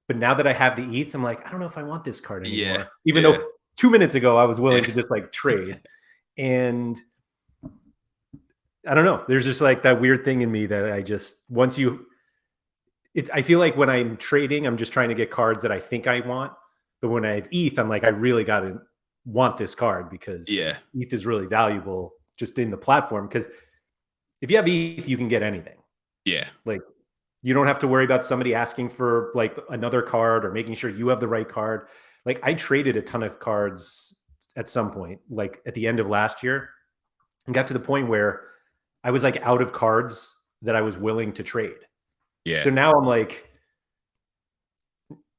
But now that I have the ETH, I'm like, I don't know if I want this card anymore. Even though 2 minutes ago I was willing to just like trade. And I don't know. There's just like that weird thing in me that I just, I feel like when I'm trading, I'm just trying to get cards that I think I want. But when I have ETH, I'm like, I really got to want this card because ETH is really valuable just in the platform. Because if you have ETH, you can get anything. Yeah. Like you don't have to worry about somebody asking for like another card or making sure you have the right card. Like I traded a ton of cards at some point, like at the end of last year, and got to the point where I was like out of cards that I was willing to trade. Yeah. So now I'm like,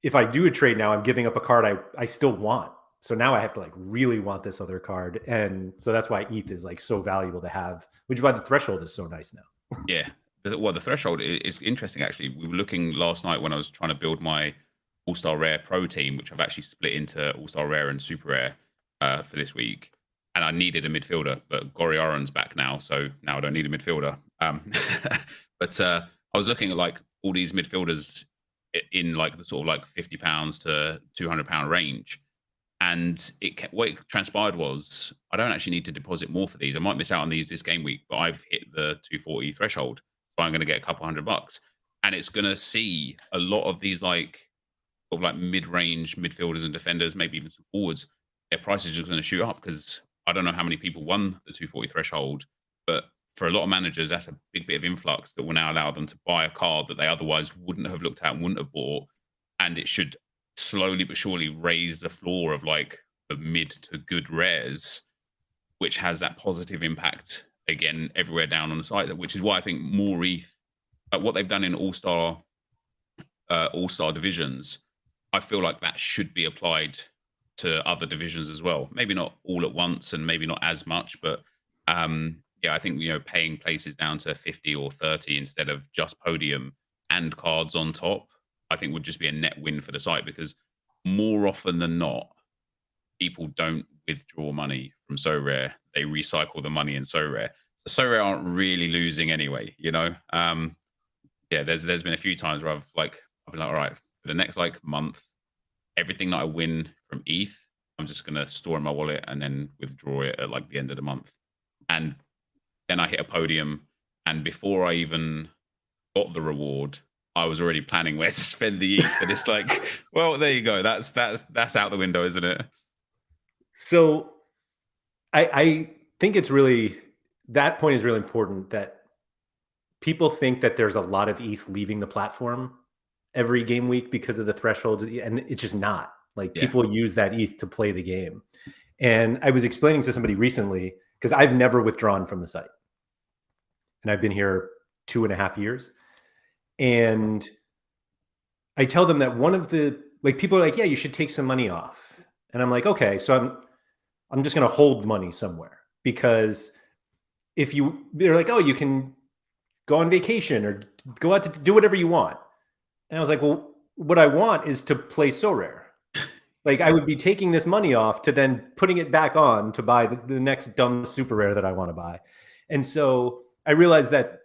if I do a trade now, I'm giving up a card I still want. So now I have to like really want this other card. And so that's why ETH is like so valuable to have, which is why the threshold is so nice now. Yeah. Well, the threshold is interesting, actually. We were looking last night when I was trying to build my All-Star Rare Pro team, which I've actually split into All-Star Rare and Super Rare for this week. And I needed a midfielder, but Gorioran's back now, so now I don't need a midfielder. But I was looking at like all these midfielders in like the sort of like £50 to £200 range. And what it transpired was I don't actually need to deposit more for these. I might miss out on these this game week, but I've hit the 240 threshold, so I'm going to get a couple $100. And it's going to see a lot of these like sort of like mid-range midfielders and defenders, maybe even some forwards. Their prices are going to shoot up because I don't know how many people won the 240 threshold, but for a lot of managers, that's a big bit of influx that will now allow them to buy a card that they otherwise wouldn't have looked at and wouldn't have bought. And it should slowly but surely raise the floor of like the mid to good rares, which has that positive impact again everywhere down on the site, which is why I think more ETH, what they've done in all-star divisions, I feel like that should be applied to other divisions as well. Maybe not all at once and maybe not as much, but I think paying places down to 50 or 30 instead of just podium and cards on top, I think would just be a net win for the site, because more often than not, people don't withdraw money from SoRare. They recycle the money in SoRare. So SoRare aren't really losing anyway, there's been a few times where I've been like, all right, for the next like month, everything that I win from ETH, I'm just going to store in my wallet and then withdraw it at like the end of the month. And then I hit a podium, and before I even got the reward, I was already planning where to spend the ETH. But it's like, well, there you go. That's out the window, isn't it? So I think that point is really important, that people think that there's a lot of ETH leaving the platform every game week because of the thresholds, and it's just not. Like people use that ETH to play the game. And I was explaining to somebody recently, because I've never withdrawn from the site, and I've been here 2.5 years. And I tell them that one of the, like, people are like, yeah, you should take some money off. And I'm like, okay, so I'm just going to hold money somewhere, because they're like, oh, you can go on vacation or go out to do whatever you want. And I was like, well, what I want is to play Sorare. Like I would be taking this money off to then putting it back on to buy the next dumb super rare that I want to buy. And so I realized that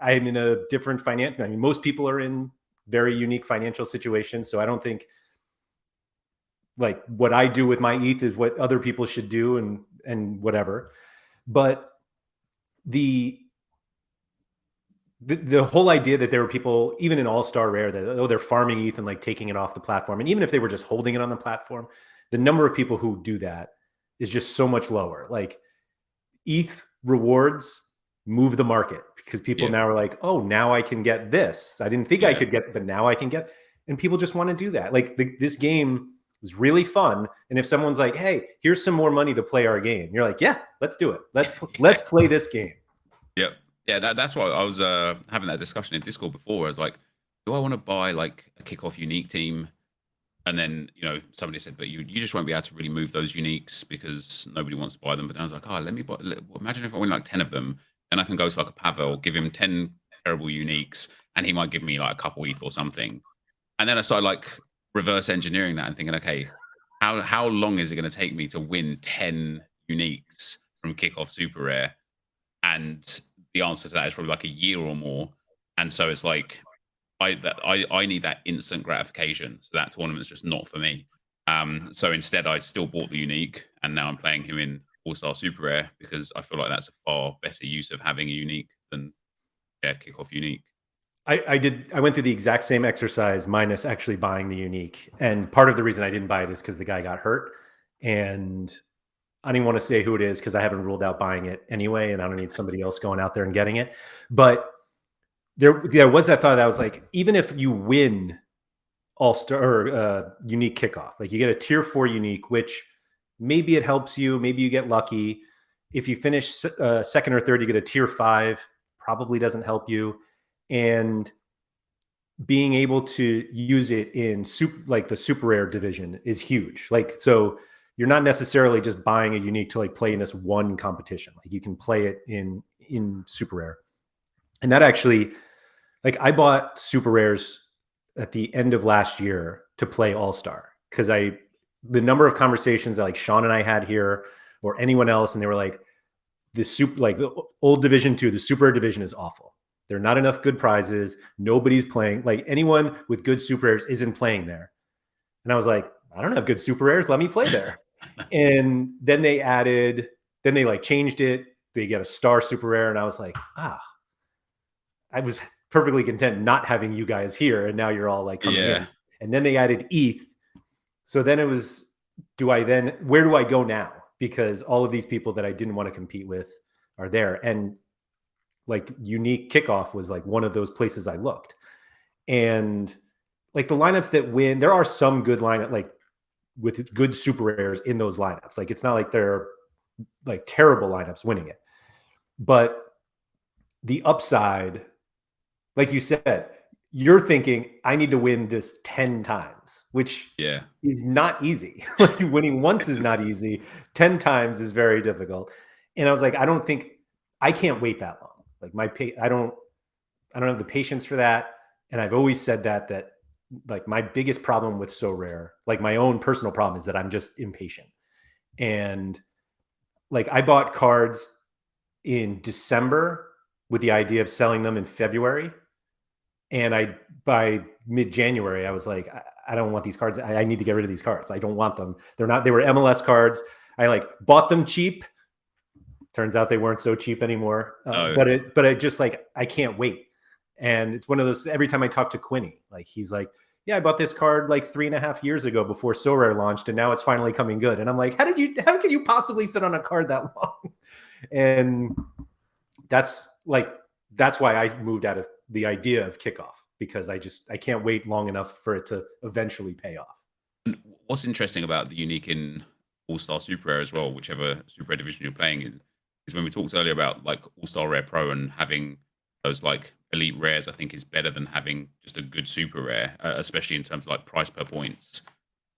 I'm in a different financial. I mean, most people are in very unique financial situations. So I don't think like what I do with my ETH is what other people should do and whatever. But the the whole idea that there were people, even in All-Star Rare, that they're farming ETH and like taking it off the platform, and even if they were just holding it on the platform, the number of people who do that is just so much lower. Like ETH rewards move the market because people now are like, oh, now I can get this. I didn't think I could get, but now I can get, and people just want to do that. Like this game was really fun, and if someone's like, hey, here's some more money to play our game, you're like, yeah, let's do it. Let's play this game. Yep. Yeah, that's why I was having that discussion in Discord before. I was like, do I want to buy like a kickoff unique team? And then, somebody said, but you just won't be able to really move those uniques because nobody wants to buy them. But then I was like, oh, let me buy. Imagine if I win like 10 of them, and I can go to like a Pavel, give him 10 terrible uniques, and he might give me like a couple ETH or something. And then I started like reverse engineering that and thinking, okay, how long is it going to take me to win 10 uniques from kickoff super rare? And the answer to that is probably like a year or more. And so it's like I need that instant gratification. So that tournament's just not for me. So instead, I still bought the unique, and now I'm playing him in All-Star Super Rare because I feel like that's a far better use of having a unique than kickoff unique. I went through the exact same exercise minus actually buying the unique. And part of the reason I didn't buy it is because the guy got hurt. And I don't even want to say who it is because I haven't ruled out buying it anyway, and I don't need somebody else going out there and getting it. But there was that thought that I was like, even if you win All-Star or unique kickoff, like you get a tier 4 unique, which maybe it helps you, maybe you get lucky. If you finish second or third, you get a tier 5, probably doesn't help you. And being able to use it in the super rare division is huge. Like, so you're not necessarily just buying a unique to like play in this one competition. Like you can play it in super rare. And that actually, like I bought super rares at the end of last year to play All-Star because the number of conversations that like Sean and I had here or anyone else, and they were like, the old Division 2, the super rare division is awful. There are not enough good prizes. Nobody's playing. Like anyone with good super rares isn't playing there. And I was like, I don't have good super rares. Let me play there. And then they like changed it. They get a star super rare. And I was like, I was perfectly content not having you guys here. And now you're all like coming in. And then they added ETH. So then it was, where do I go now? Because all of these people that I didn't want to compete with are there. And like unique kickoff was like one of those places I looked. And like the lineups that win, there are some good lineup, like with good super rares in those lineups. Like it's not like they're like terrible lineups winning it. But the upside, like you said, you're thinking, I need to win this 10 times, which is not easy. Like winning once is not easy. 10 times is very difficult. And I was like, I can't wait that long. Like I don't have the patience for that. And I've always said that like my biggest problem with Sorare, like my own personal problem, is that I'm just impatient. And like I bought cards in December with the idea of selling them in February. And by mid-January, I was like, I don't want these cards. I need to get rid of these cards. I don't want them. They were MLS cards. I like bought them cheap. Turns out they weren't so cheap anymore. But it just like, I can't wait. And it's one of those, every time I talk to Quinny, like he's like, yeah, I bought this card like 3.5 years ago before Sorare launched, and now it's finally coming good. And I'm like, how can you possibly sit on a card that long? And that's why I moved out of the idea of kickoff, because I can't wait long enough for it to eventually pay off. What's interesting about the unique in All-Star Super Rare as well, whichever Super Rare division you're playing in, is when we talked earlier about like All-Star Rare Pro and having those like elite rares, I think is better than having just a good super rare, especially in terms of like price per points.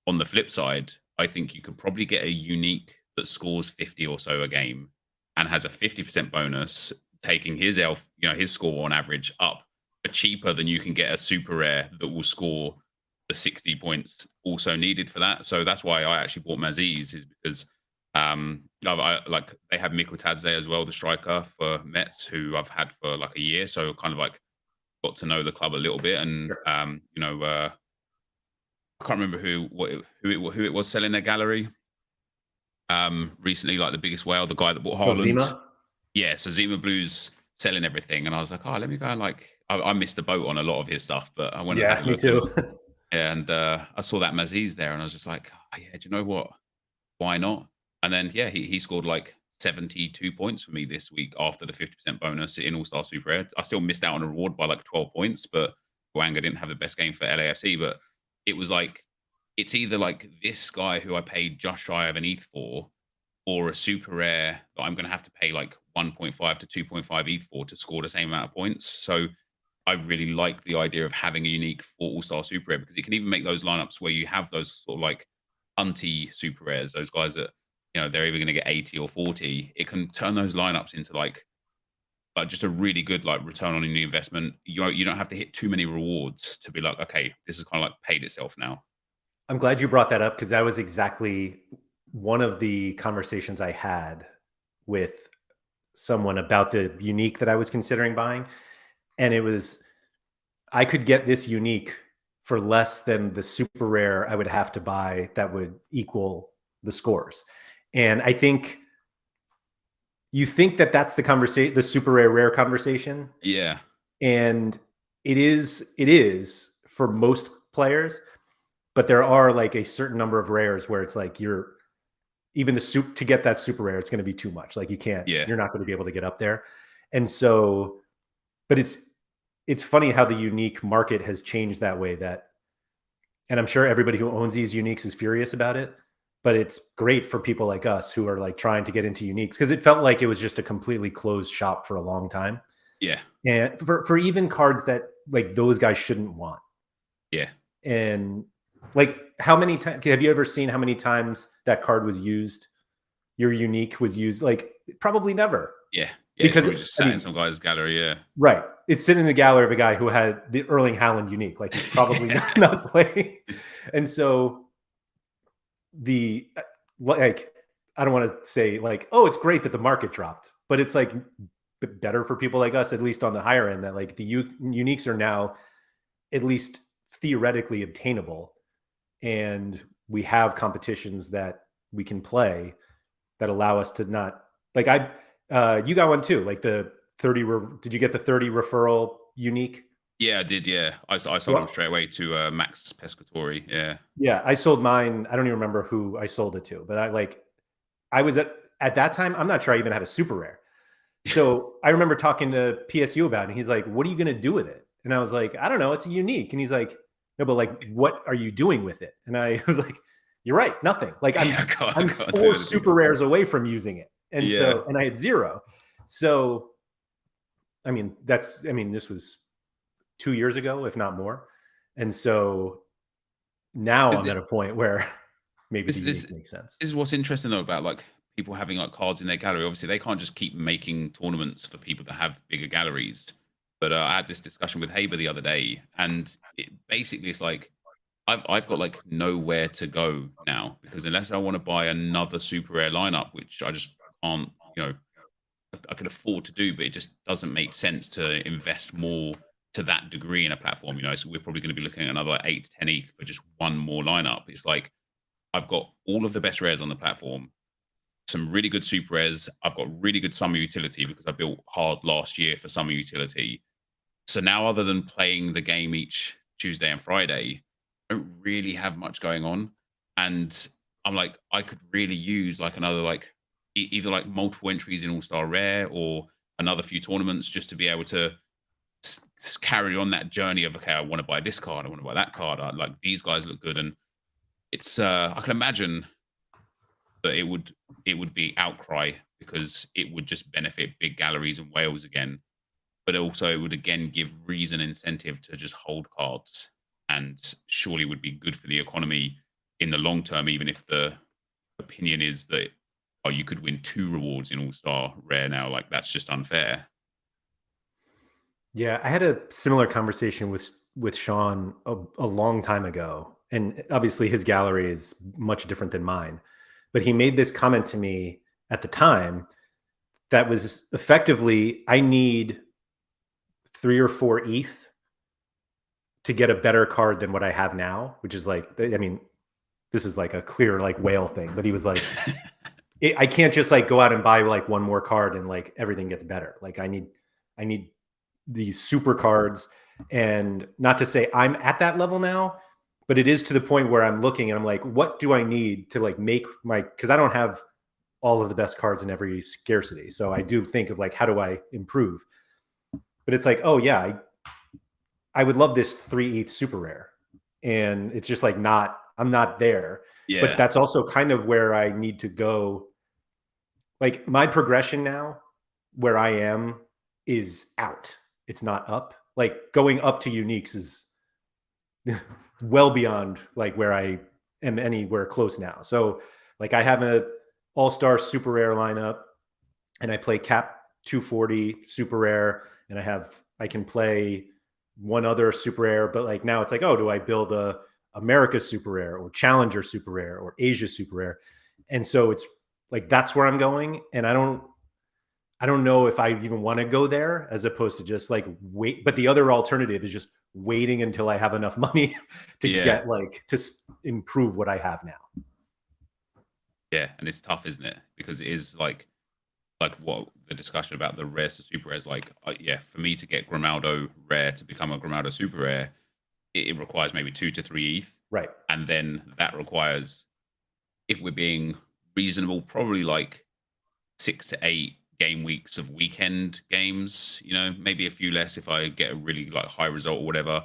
On the flip side, I think you could probably get a unique that scores 50 or so a game and has a 50% bonus, taking his his score on average up cheaper than you can get a super rare that will score the 60 points also needed for that. So that's why I actually bought NepentheZ, is because like they have NepentheZ as well, the striker for Mets, who I've had for like a year. So kind of like got to know the club a little bit, and Sure. I can't remember who it was selling their gallery recently, like the biggest whale, the guy that bought Oh, Haaland. Zima? Yeah, so Zima Blue's selling everything, and I was like, oh, let me go and like I missed the boat on a lot of his stuff, but I went and had Yeah, a me look, too. and I saw that NepentheZ there, and I was just like, oh, yeah, do you know what? Why not? And then yeah, he scored like 72 points for me this week after the 50% bonus in All Star Super Rare. I still missed out on a reward by like 12 points, but Wanga didn't have the best game for LAFC. But it was like it's either like this guy who I paid just shy of an ETH for, or a super rare that I'm going to have to pay like 1.5 to 2.5 ETH for to score the same amount of points. So I really like the idea of having a unique for All Star Super Rare, because it can even make those lineups where you have those sort of like hunty super rares, those guys that they're either going to get 80 or 40. It can turn those lineups into like just a really good like return on your investment. You don't have to hit too many rewards to be like, okay, this is kind of like paid itself now. I'm glad you brought that up, because that was exactly one of the conversations I had with someone about the unique that I was considering buying. And it was, I could get this unique for less than the super rare I would have to buy that would equal the scores. And I think you think that that's the conversation, the super rare conversation. Yeah. And it is for most players, but there are like a certain number of rares where it's like even the soup to get that super rare, it's going to be too much. Like Yeah. you're not going to be able to get up there. And so, but it's funny how the unique market has changed that way, and I'm sure everybody who owns these uniques is furious about it, but it's great for people like us who are like trying to get into uniques, because it felt like it was just a completely closed shop for a long time. Yeah. And for even cards that like those guys shouldn't want. Yeah. And like, how many times have you ever seen how many times that card was used? Your unique was used? Like, probably never. Yeah. Yeah. It's Because probably just sat in some guy's gallery. Yeah. right, it's sitting in a gallery of a guy who had the Erling Haaland unique. Like, he's probably not playing. And so like, I don't want to say like, oh, it's great that the market dropped, but it's like better for people like us, at least on the higher end, that like the uniques are now at least theoretically obtainable, and we have competitions that we can play that allow us to not like you got one too, like the 30 did you get the 30 referral unique? Yeah, I did. Yeah, I sold them straight away to Max Pescatori. Yeah. Yeah, I sold mine. I don't even remember who I sold it to, but I was at that time, I'm not sure I even had a super rare. So I remember talking to PSU about it, and he's like, what are you going to do with it? And I was like, I don't know. It's a unique. And he's like, no, but like, what are you doing with it? And I was like, you're right. Nothing. Like, I'm 4 super rares away from using it. And so, and I had 0. So, I mean, this was 2 years ago, if not more. And so now I'm at a point where maybe the unique makes sense. This is what's interesting though about like people having like cards in their gallery. Obviously, they can't just keep making tournaments for people that have bigger galleries. But I had this discussion with Haber the other day, and basically it's like I've got like nowhere to go now, because unless I want to buy another super rare lineup, which I just can't, I could afford to do, but it just doesn't make sense to invest more to that degree in a platform. So we're probably going to be looking at another like 8 to 10 ETH for just one more lineup. It's like I've got all of the best rares on the platform, some really good super rares. I've got really good summer utility because I built hard last year for summer utility. So now, other than playing the game each Tuesday and Friday, I don't really have much going on. And I'm like, I could really use like another like either like multiple entries in All Star Rare or another few tournaments, just to be able to carry on that journey of, okay, I want to buy this card, I want to buy that card. Like, these guys look good, and it's I can imagine that it would be outcry, because it would just benefit big galleries in Wales again. But also it would again give reason incentive to just hold cards, and surely would be good for the economy in the long term, even if the opinion is that, oh, you could win 2 rewards in All-Star Rare now. Like, that's just unfair. Yeah, I had a similar conversation with Sean a long time ago, and obviously his gallery is much different than mine. But he made this comment to me at the time that was effectively, I need 3 or 4 ETH to get a better card than what I have now, which is like, I mean, this is like a clear like whale thing. But he was like, I can't just like go out and buy like one more card and like everything gets better. Like I need these super cards. And not to say I'm at that level now, but it is to the point where I'm looking and I'm like, what do I need to like make my, because I don't have all of the best cards in every scarcity. So I do think of like, how do I improve? But it's like, oh yeah, I would love this 3/8 super rare. And it's just like I'm not there. Yeah. But that's also kind of where I need to go. Like my progression now, where I am, is out. It's not up. Like going up to uniques is well beyond like where I am anywhere close now. So like I have a all-star super rare lineup and I play cap 240 super rare and I can play one other super rare, but like now it's like, oh, do I build a America super rare or Challenger super rare or Asia super rare? And so it's like that's where I'm going. And I don't know if I even want to go there as opposed to just like wait. But the other alternative is just waiting until I have enough money to get like to improve what I have now. Yeah, and it's tough, isn't it? Because it is like what the discussion about the rares to super rares. Like, yeah, for me to get Grimaldo rare to become a Grimaldo super rare, it requires maybe 2 to 3 ETH, right? And then that requires, if we're being reasonable, probably like 6 to 8 game weeks of weekend games. You know, maybe a few less if I get a really like high result or whatever.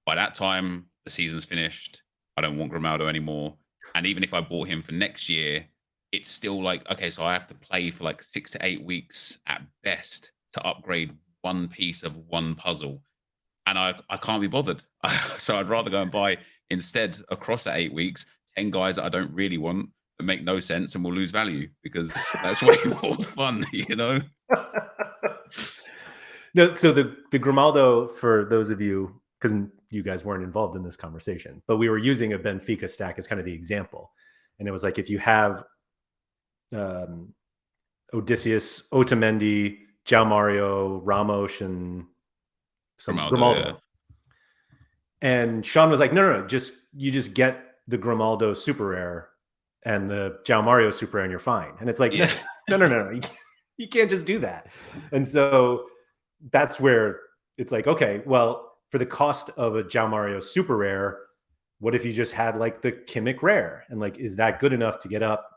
By that time, the season's finished. I don't want Grimaldo anymore. And even if I bought him for next year, it's still like, okay, so I have to play for like 6 to 8 weeks at best to upgrade one piece of one puzzle. And I can't be bothered. So I'd rather go and buy instead across that 8 weeks, 10 guys that I don't really want that make no sense and will lose value because that's way more fun, you know? No, so the Grimaldo, for those of you, because you guys weren't involved in this conversation, but we were using a Benfica stack as kind of the example. And it was like, if you have Odysseus, Otamendi, João Mario, Ramos, and some Grimaldo. Yeah. And Sean was like, no, you just get the Grimaldo super rare and the João Mario super rare and you're fine. And it's like, no. You can't just do that. And so that's where it's like, okay, well, for the cost of a João Mario super rare, what if you just had like the Kimmich rare? And like, is that good enough to get up?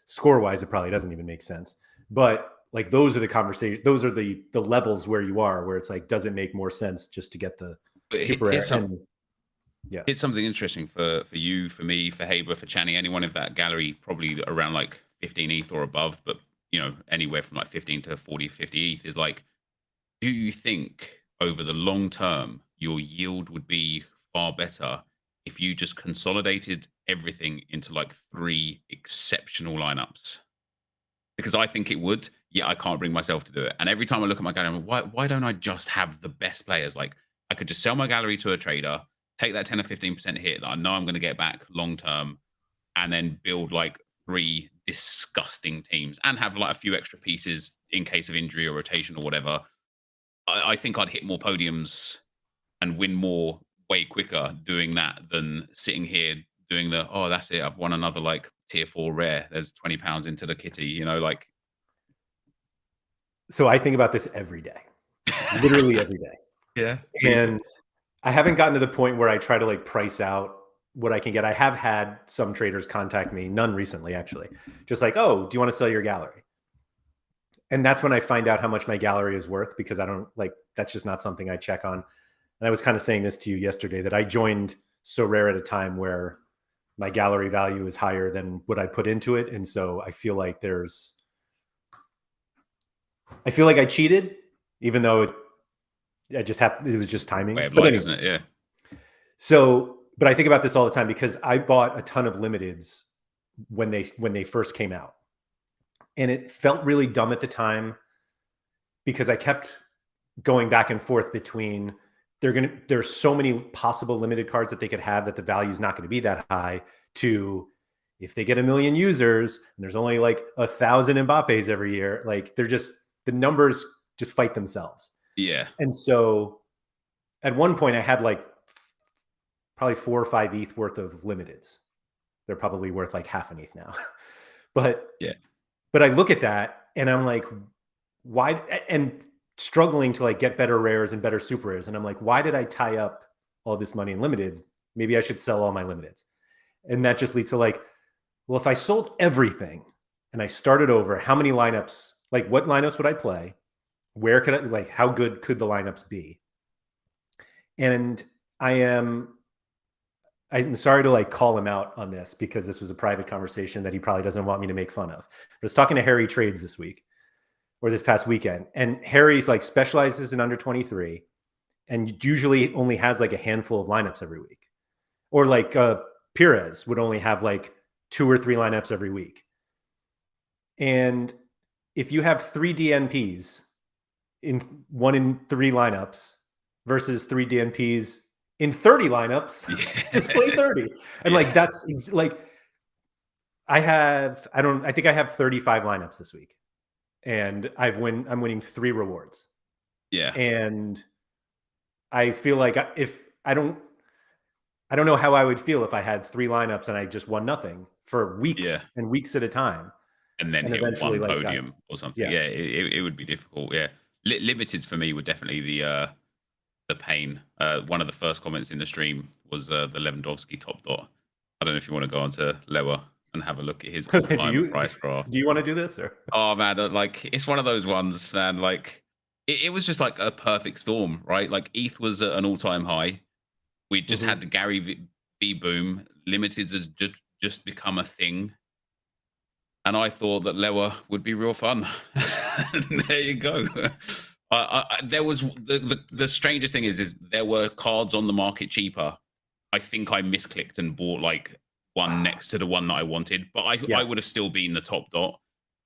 Score wise, it probably doesn't even make sense. But like those are the conversations, those are the levels where you are, where it's like, does it make more sense just to get the super rare? Yeah, it's something interesting for you, for me, for Haber, for Channy, anyone of that gallery, probably around like 15 ETH or above, but you know, anywhere from like 15 to 40, 50 ETH is like, do you think over the long term your yield would be far better if you just consolidated everything into like 3 exceptional lineups? Because I think it would. Yeah, I can't bring myself to do it. And every time I look at my gallery, I'm like, why don't I just have the best players? Like I could just sell my gallery to a trader, take that 10 or 15% hit that I know I'm going to get back long term, and then build like 3 disgusting teams and have like a few extra pieces in case of injury or rotation or whatever. I think I'd hit more podiums and win more way quicker doing that than sitting here doing that's it, I've won another like tier 4 rare. There's £20 into the kitty, you know, like. So I think about this every day, literally every day. Yeah. And I haven't gotten to the point where I try to like price out what I can get. I have had some traders contact me, none recently actually, just like, oh, do you want to sell your gallery? And that's when I find out how much my gallery is worth, because I don't like, that's just not something I check on. And I was kind of saying this to you yesterday, that I joined Sorare at a time where my gallery value is higher than what I put into it. And so I feel like I cheated, even though it was just timing. Way of life, isn't it? Yeah. So, but I think about this all the time because I bought a ton of limiteds when they first came out. And it felt really dumb at the time because I kept going back and forth between there's so many possible limited cards that they could have that the value is not going to be that high, to if they get 1 million users and there's only like 1,000 Mbappes every year, like they're just, the numbers just fight themselves. Yeah. And so at one point I had like probably 4 or 5 ETH worth of limiteds. They're probably worth like half an ETH now. But yeah, but I look at that and I'm like, why? And struggling to like get better rares and better super rares. And I'm like, why did I tie up all this money in limiteds? Maybe I should sell all my limiteds. And that just leads to like, well, if I sold everything and I started over, how many lineups, like what lineups would I play? Where could I, like, how good could the lineups be? And I'm sorry to like call him out on this because this was a private conversation that he probably doesn't want me to make fun of. I was talking to Harry Trades this week or this past weekend, and Harry's like specializes in under 23 and usually only has like a handful of lineups every week. Or like Perez would only have like 2 or 3 lineups every week. And if you have 3 DNPs in 1 in 3 lineups versus 3 DNPs in 30 lineups, just play 30. And like, that's like, I think I have 35 lineups this week. And I'm winning 3 rewards. Yeah. And I feel like if I don't know how I would feel if I had 3 lineups and I just won nothing for weeks and weeks at a time. And then hit eventually one like podium or something. Yeah. It would be difficult. Yeah. Limiteds for me were definitely the pain. One of the first comments in the stream was the Lewandowski top dot. I don't know if you want to go on to Lewa and have a look at his all-time price graph. Do you want to do this? Or? Oh man, like it's one of those ones, man. Like it was just like a perfect storm, right? Like ETH was at an all-time high. We just had the Gary V boom. Limiteds has just become a thing. And I thought that Lewa would be real fun. There you go. There was the strangest thing is there were cards on the market cheaper. I think I misclicked and bought like one next to the one that I wanted, but I would have still been the top dot.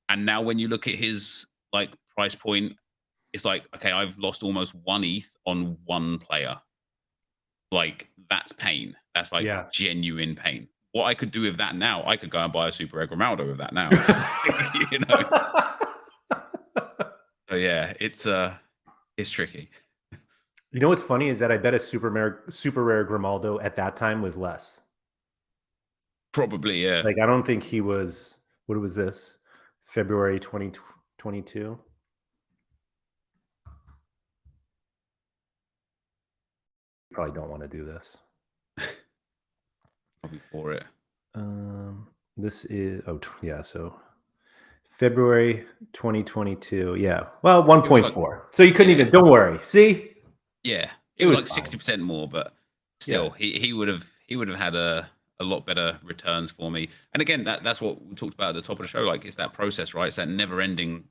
And now when you look at his like price point, it's like, okay, I've lost almost 1 ETH on 1 player. Like that's pain. That's like genuine pain. What I could do with that now, I could go and buy a Super Egg Ronaldo with that now. You know. So yeah, it's tricky. You know what's funny is that I bet a super rare Grimaldo at that time was less. Probably, yeah. Like I don't think he was. What was this? February 2022. Probably don't want to do this. I'll be for it. This is so February 2022. Yeah. Well, 1.4. Like, so you couldn't even, don't worry. See? Yeah. It was like 60% more, but still he would have had a lot better returns for me. And again, that's what we talked about at the top of the show. Like it's that process, right? It's that never ending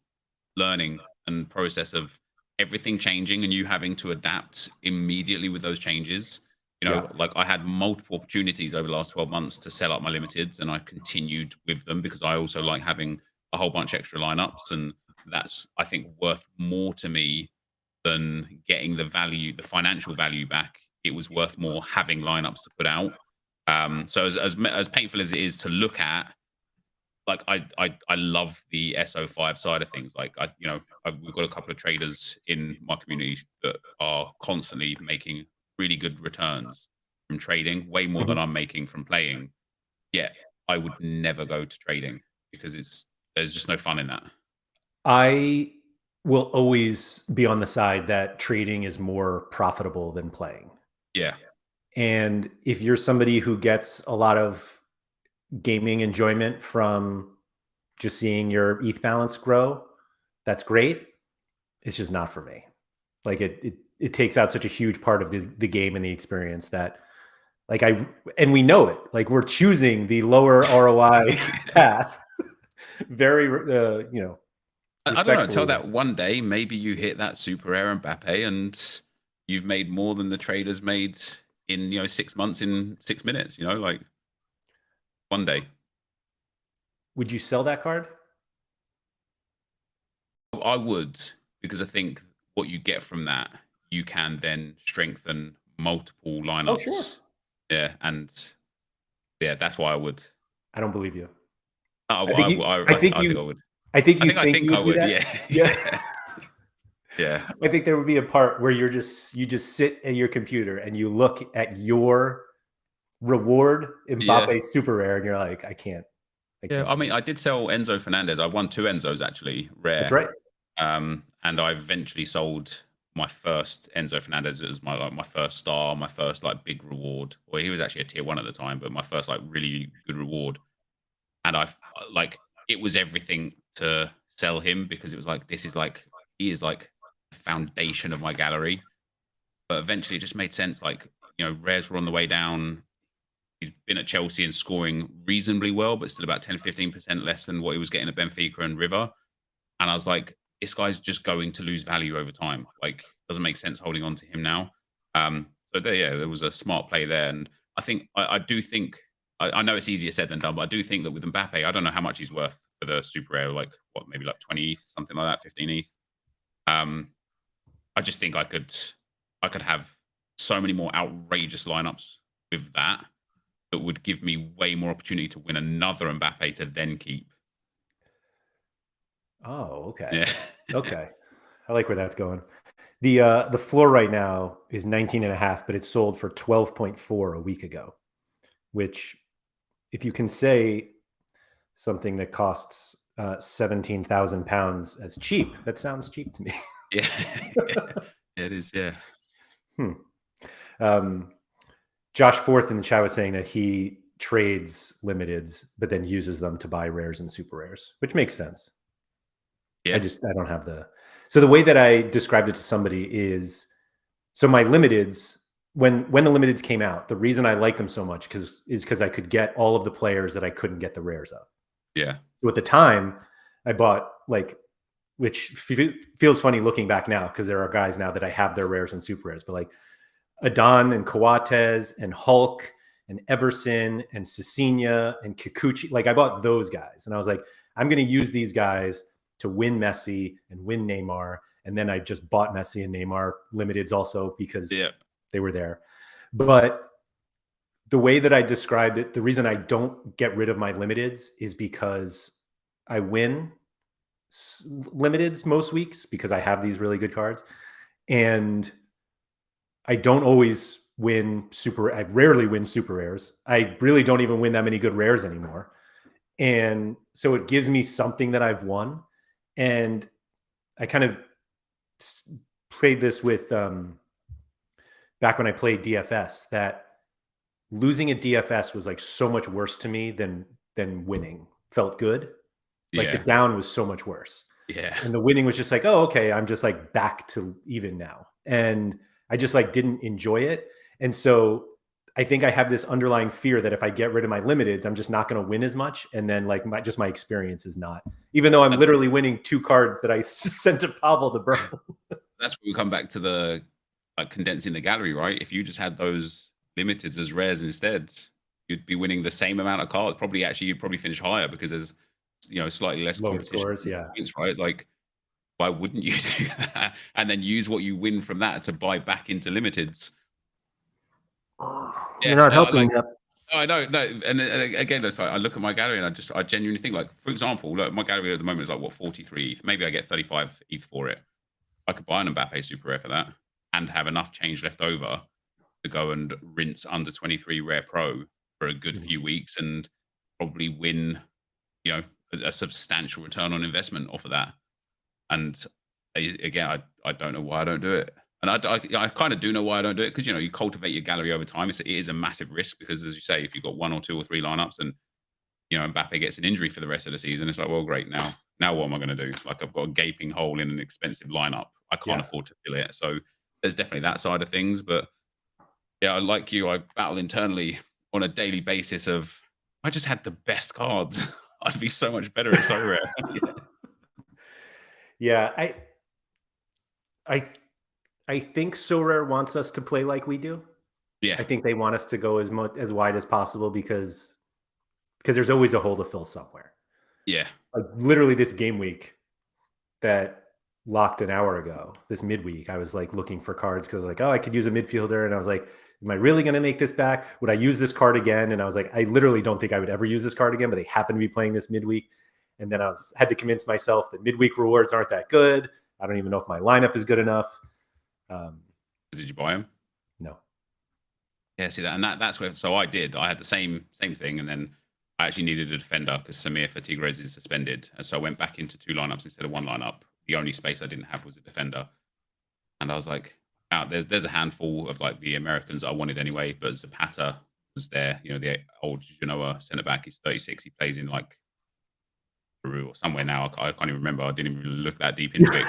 learning and process of everything changing and you having to adapt immediately with those changes. You know, like I had multiple opportunities over the last 12 months to sell up my limiteds and I continued with them because I also like having a whole bunch of extra lineups. And that's, I think, worth more to me than getting the value, the financial value back. It was worth more having lineups to put out. So as painful as it is to look at, like I love the SO5 side of things. Like we've got a couple of traders in my community that are constantly making really good returns from trading, way more than I'm making from playing. Yeah, I would never go to trading because there's just no fun in that. I will always be on the side that trading is more profitable than playing. Yeah. And if you're somebody who gets a lot of gaming enjoyment from just seeing your ETH balance grow, that's great. It's just not for me. Like it takes out such a huge part of the game and the experience that like and we know it, like we're choosing the lower ROI path. Very, I don't know, until that one day, maybe you hit that super rare Mbappe and you've made more than the traders made in, 6 months in 6 minutes, like one day. Would you sell that card? I would, because I think what you get from that, you can then strengthen multiple Oh, sure. lineups. Yeah, and yeah, that's why I would. I don't believe you. Oh, I think you. I think I think I you. would. I Think you think I would do would. that. Yeah, Yeah. yeah, yeah, I think there would be a part where you just sit at your computer and you look at your reward yeah. Mbappe super rare, and you're like, I Yeah, can't I do mean, it. I did sell Enzo Fernandez. I won 2 Enzos actually, That's rare. right. And I eventually sold my first Enzo Fernandez. It was my first star, my first like big reward. Well, he was actually a tier 1 at the time, but my first like really good reward. And like it was everything to sell him because it was like he is like the foundation of my gallery. But eventually, it just made sense. Like rares were on the way down. He's been at Chelsea and scoring reasonably well, but still about 10-15% less than what he was getting at Benfica and River. And I was like, this guy's just going to lose value over time. Like, doesn't make sense holding on to him now. So there was a smart play there. And I think, I do think, I know it's easier said than done, but I do think that with Mbappe, I don't know how much he's worth for the super rare, like what, maybe like 20 ETH, something like that, 15 ETH. I just think I could have so many more outrageous lineups with that would give me way more opportunity to win another Mbappe to then keep. Oh, okay. Yeah. Okay. I like where that's going. The floor right now is 19.5, but it sold for 12.4 a week ago, which if you can say something that costs 17,000 pounds as cheap, that sounds cheap to me. Yeah. It is, yeah. Josh Forth in the chat was saying that he trades limiteds, but then uses them to buy rares and super rares, which makes sense. Yeah. I don't have so the way that I described it to somebody is, so my limiteds, when the limiteds came out, the reason I like them so much is because I could get all of the players that I couldn't get the rares of. Yeah. So at the time I bought which feels funny looking back now, because there are guys now that I have their rares and super rares, but like Adon and Coates and Hulk and Everson and Cecilia and Kikuchi. Like, I bought those guys and I was like, I'm going to use these guys to win Messi and win Neymar. And then I just bought Messi and Neymar limiteds also because they were there. But the way that I described it, the reason I don't get rid of my limiteds is because I win limiteds most weeks because I have these really good cards. And I don't always win I rarely win super rares. I really don't even win that many good rares anymore. And so it gives me something that I've won. And I kind of played this with back when I played DFS, that losing at DFS was like so much worse to me than winning. Felt good. Like the down was so much worse. Yeah. And the winning was just like, oh, okay, I'm just like back to even now. And I just like didn't enjoy it. And so I think I have this underlying fear that if I get rid of my limiteds, I'm just not going to win as much. And then like my experience is not, even though I'm literally winning 2 cards that I sent to Pavel to burn. That's where we come back to the condensing the gallery, right? If you just had those limiteds as rares instead, you'd be winning the same amount of cards. You'd probably finish higher because there's slightly less Lower competition scores, yeah. Points, right? Like, why wouldn't you do that and then use what you win from that to buy back into limiteds? You're not helping me. I know, no, and again, it's like I look at my gallery and I genuinely think, like, for example, look, my gallery at the moment is like what 43 ETH. Maybe I get 35 ETH for it. I could buy an Mbappe super rare for that and have enough change left over to go and rinse under 23 rare pro for a good few weeks and probably win, a substantial return on investment off of that. And again, I don't know why I don't do it. And I kind of do know why I don't do it, because you cultivate your gallery over time. It is a massive risk because, as you say, if you've got 1 or 2 or 3 lineups and Mbappe gets an injury for the rest of the season, it's like, well, great, now what am I going to do? Like, I've got a gaping hole in an expensive lineup. I can't afford to fill it. So there's definitely that side of things. But yeah, like you, I battle internally on a daily basis of, I just had the best cards. I'd be so much better at Sorare. Yeah, I think Sorare wants us to play like we do. Yeah, I think they want us to go as wide as possible because there's always a hole to fill somewhere. Yeah, like literally this game week that locked an hour ago, this midweek. I was like looking for cards because like, oh, I could use a midfielder. And I was like, am I really going to make this back? Would I use this card again? And I was like, I literally don't think I would ever use this card again, but they happen to be playing this midweek. And then had to convince myself that midweek rewards aren't that good. I don't even know if my lineup is good enough. Did you buy them? No. Yeah, see that, and that's where. So I did. I had the same thing, and then I actually needed a defender because Samir Fatigrez is suspended, and so I went back into 2 lineups instead of 1 lineup. The only space I didn't have was a defender, and I was like, "Out there's a handful of like the Americans I wanted anyway." But Zapata was there, you know, the old Genoa centre back. He's 36. He plays in like Peru or somewhere now. I can't even remember. I didn't even look that deep into it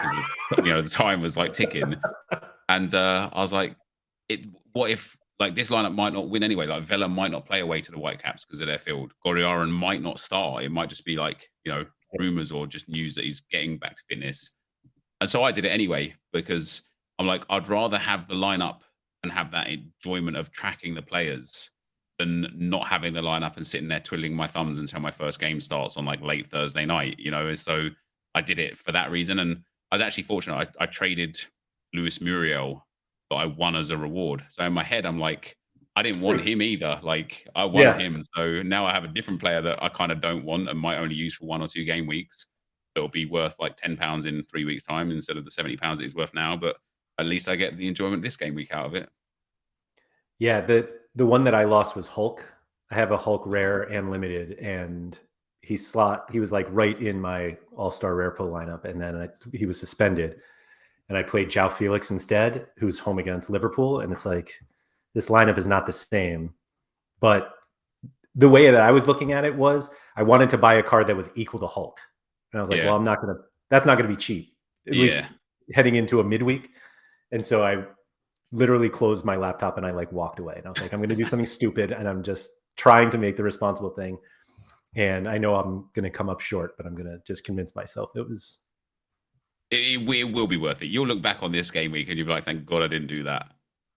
because you know the time was like ticking, and I was like, what if like this lineup might not win anyway? Like Vela might not play away to the Whitecaps because of their field. Goriaran might not start. It might just be like, you know, rumors or just news that he's getting back to fitness. And so I did it anyway because I'm like, I'd rather have the lineup and have that enjoyment of tracking the players than not having the lineup and sitting there twiddling my thumbs until my first game starts on like late Thursday night, you know. So I did it for that reason. And I was actually fortunate. I traded Luis Muriel that I won as a reward. So in my head, I'm like, I didn't want him either. Like I won him. So now I have a different player that I kind of don't want and might only use for 1 or 2 game weeks. It'll be worth like £10 in 3 weeks' time instead of the £70 that he's worth now. But at least I get the enjoyment this game week out of it. Yeah, the one that I lost was Hulk. I have a Hulk rare and limited, and he was like right in my all-star rare pull lineup, and then he was suspended. And I played João Felix instead, who's home against Liverpool. And it's like, this lineup is not the same. But the way that I was looking at it was I wanted to buy a card that was equal to Hulk. And I was like, well, that's not going to be cheap, at least heading into a midweek. And so I literally closed my laptop and I like walked away. And I was like, I'm going to do something stupid. And I'm just trying to make the responsible thing. And I know I'm going to come up short, but I'm going to just convince myself it will be worth it. You'll look back on this game week and you'll be like, thank God I didn't do that.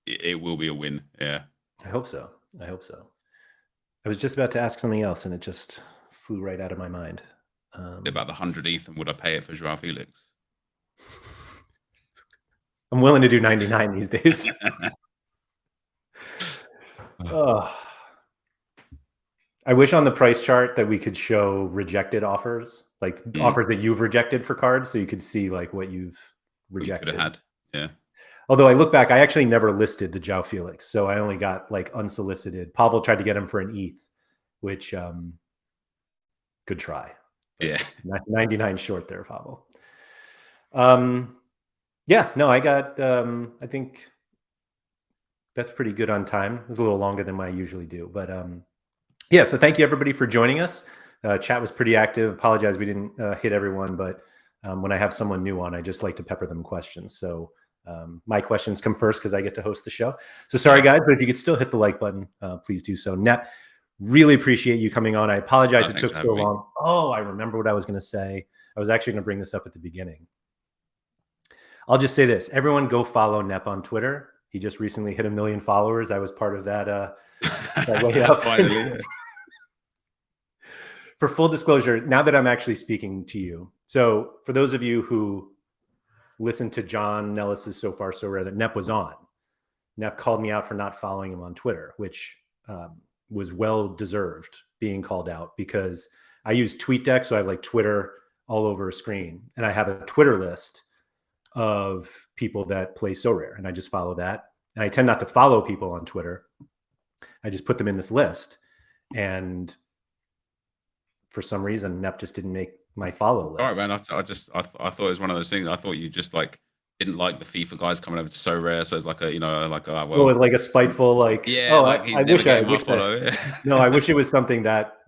It will be a win. Yeah. I hope so. I was just about to ask something else and it just flew right out of my mind. About the 100 ETH and would I pay it for João Felix? I'm willing to do 99 these days. Oh. I wish on the price chart that we could show rejected offers, like offers that you've rejected for cards, so you could see like what you've rejected. Could have had, yeah. Although I look back, I actually never listed the João Felix, so I only got like unsolicited. Pavel tried to get him for an ETH, which good try. Yeah, 99 short there, Pavel. Yeah, no, I got. I think that's pretty good on time. It was a little longer than I usually do, but yeah. So thank you everybody for joining us. Chat was pretty active. Apologize we didn't hit everyone, but when I have someone new on, I just like to pepper them questions. So my questions come first because I get to host the show. So sorry guys, but if you could still hit the like button, please do so. Nep, really appreciate you coming on. I apologize it took so long. Oh, I remember what I was going to say. I was actually going to bring this up at the beginning. I'll just say this. Everyone go follow Nep on Twitter. He just recently hit 1 million followers. I was part of that way up. Finally. For full disclosure, now that I'm actually speaking to you, so for those of you who listened to John Nellis's So Far So Rare that Nep was on, Nep called me out for not following him on Twitter, which was well deserved being called out because I use TweetDeck, so I have like Twitter all over a screen, and I have a Twitter list of people that play Sorare, and I just follow that. And I tend not to follow people on Twitter. I just put them in this list, and for some reason, Nep just didn't make my follow list. All right, man. I thought it was one of those things. I thought you just like didn't like the FIFA guys coming over to Sorare, so it's like a like a spiteful like I wish that. No, I wish it was something that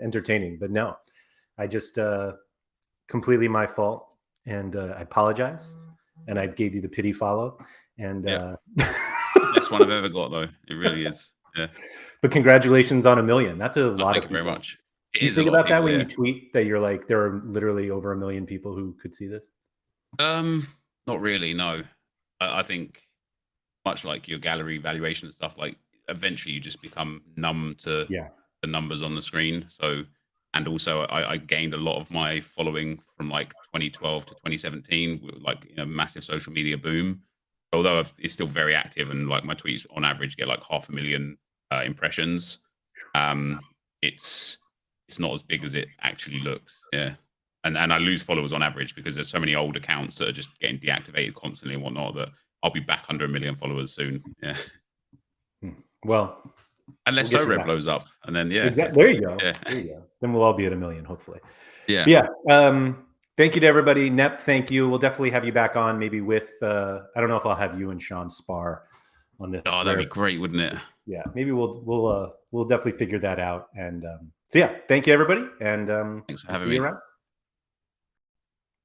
entertaining, but no, I just completely my fault. And I apologize, and I gave you the pity follow. And best one I've ever got, though. It really is. Yeah. But congratulations on 1 million. That's a lot. Thank you very much. Do you think about that when you tweet that you're like there are literally over 1 million people who could see this? Not really. No, I think much like your gallery valuation and stuff. Like eventually, you just become numb to the numbers on the screen. So And also, I gained a lot of my following from like 2012 to 2017, with like massive social media boom. Although it's still very active, and like my tweets on average get like 500,000 impressions. It's not as big as it actually looks. Yeah, and I lose followers on average because there's so many old accounts that are just getting deactivated constantly and whatnot. That I'll be back under 1 million followers soon. Yeah. Well, unless Sorare blows up, and then there you go. Yeah. There you go. Then we'll all be at 1 million, hopefully. Yeah. But yeah. Thank you to everybody. Nep, thank you. We'll definitely have you back on, maybe with I don't know if I'll have you and Sean spar on this. Oh, that'd be great, wouldn't it? Yeah, maybe we'll definitely figure that out. And so yeah, thank you everybody, and thanks for having me. Around.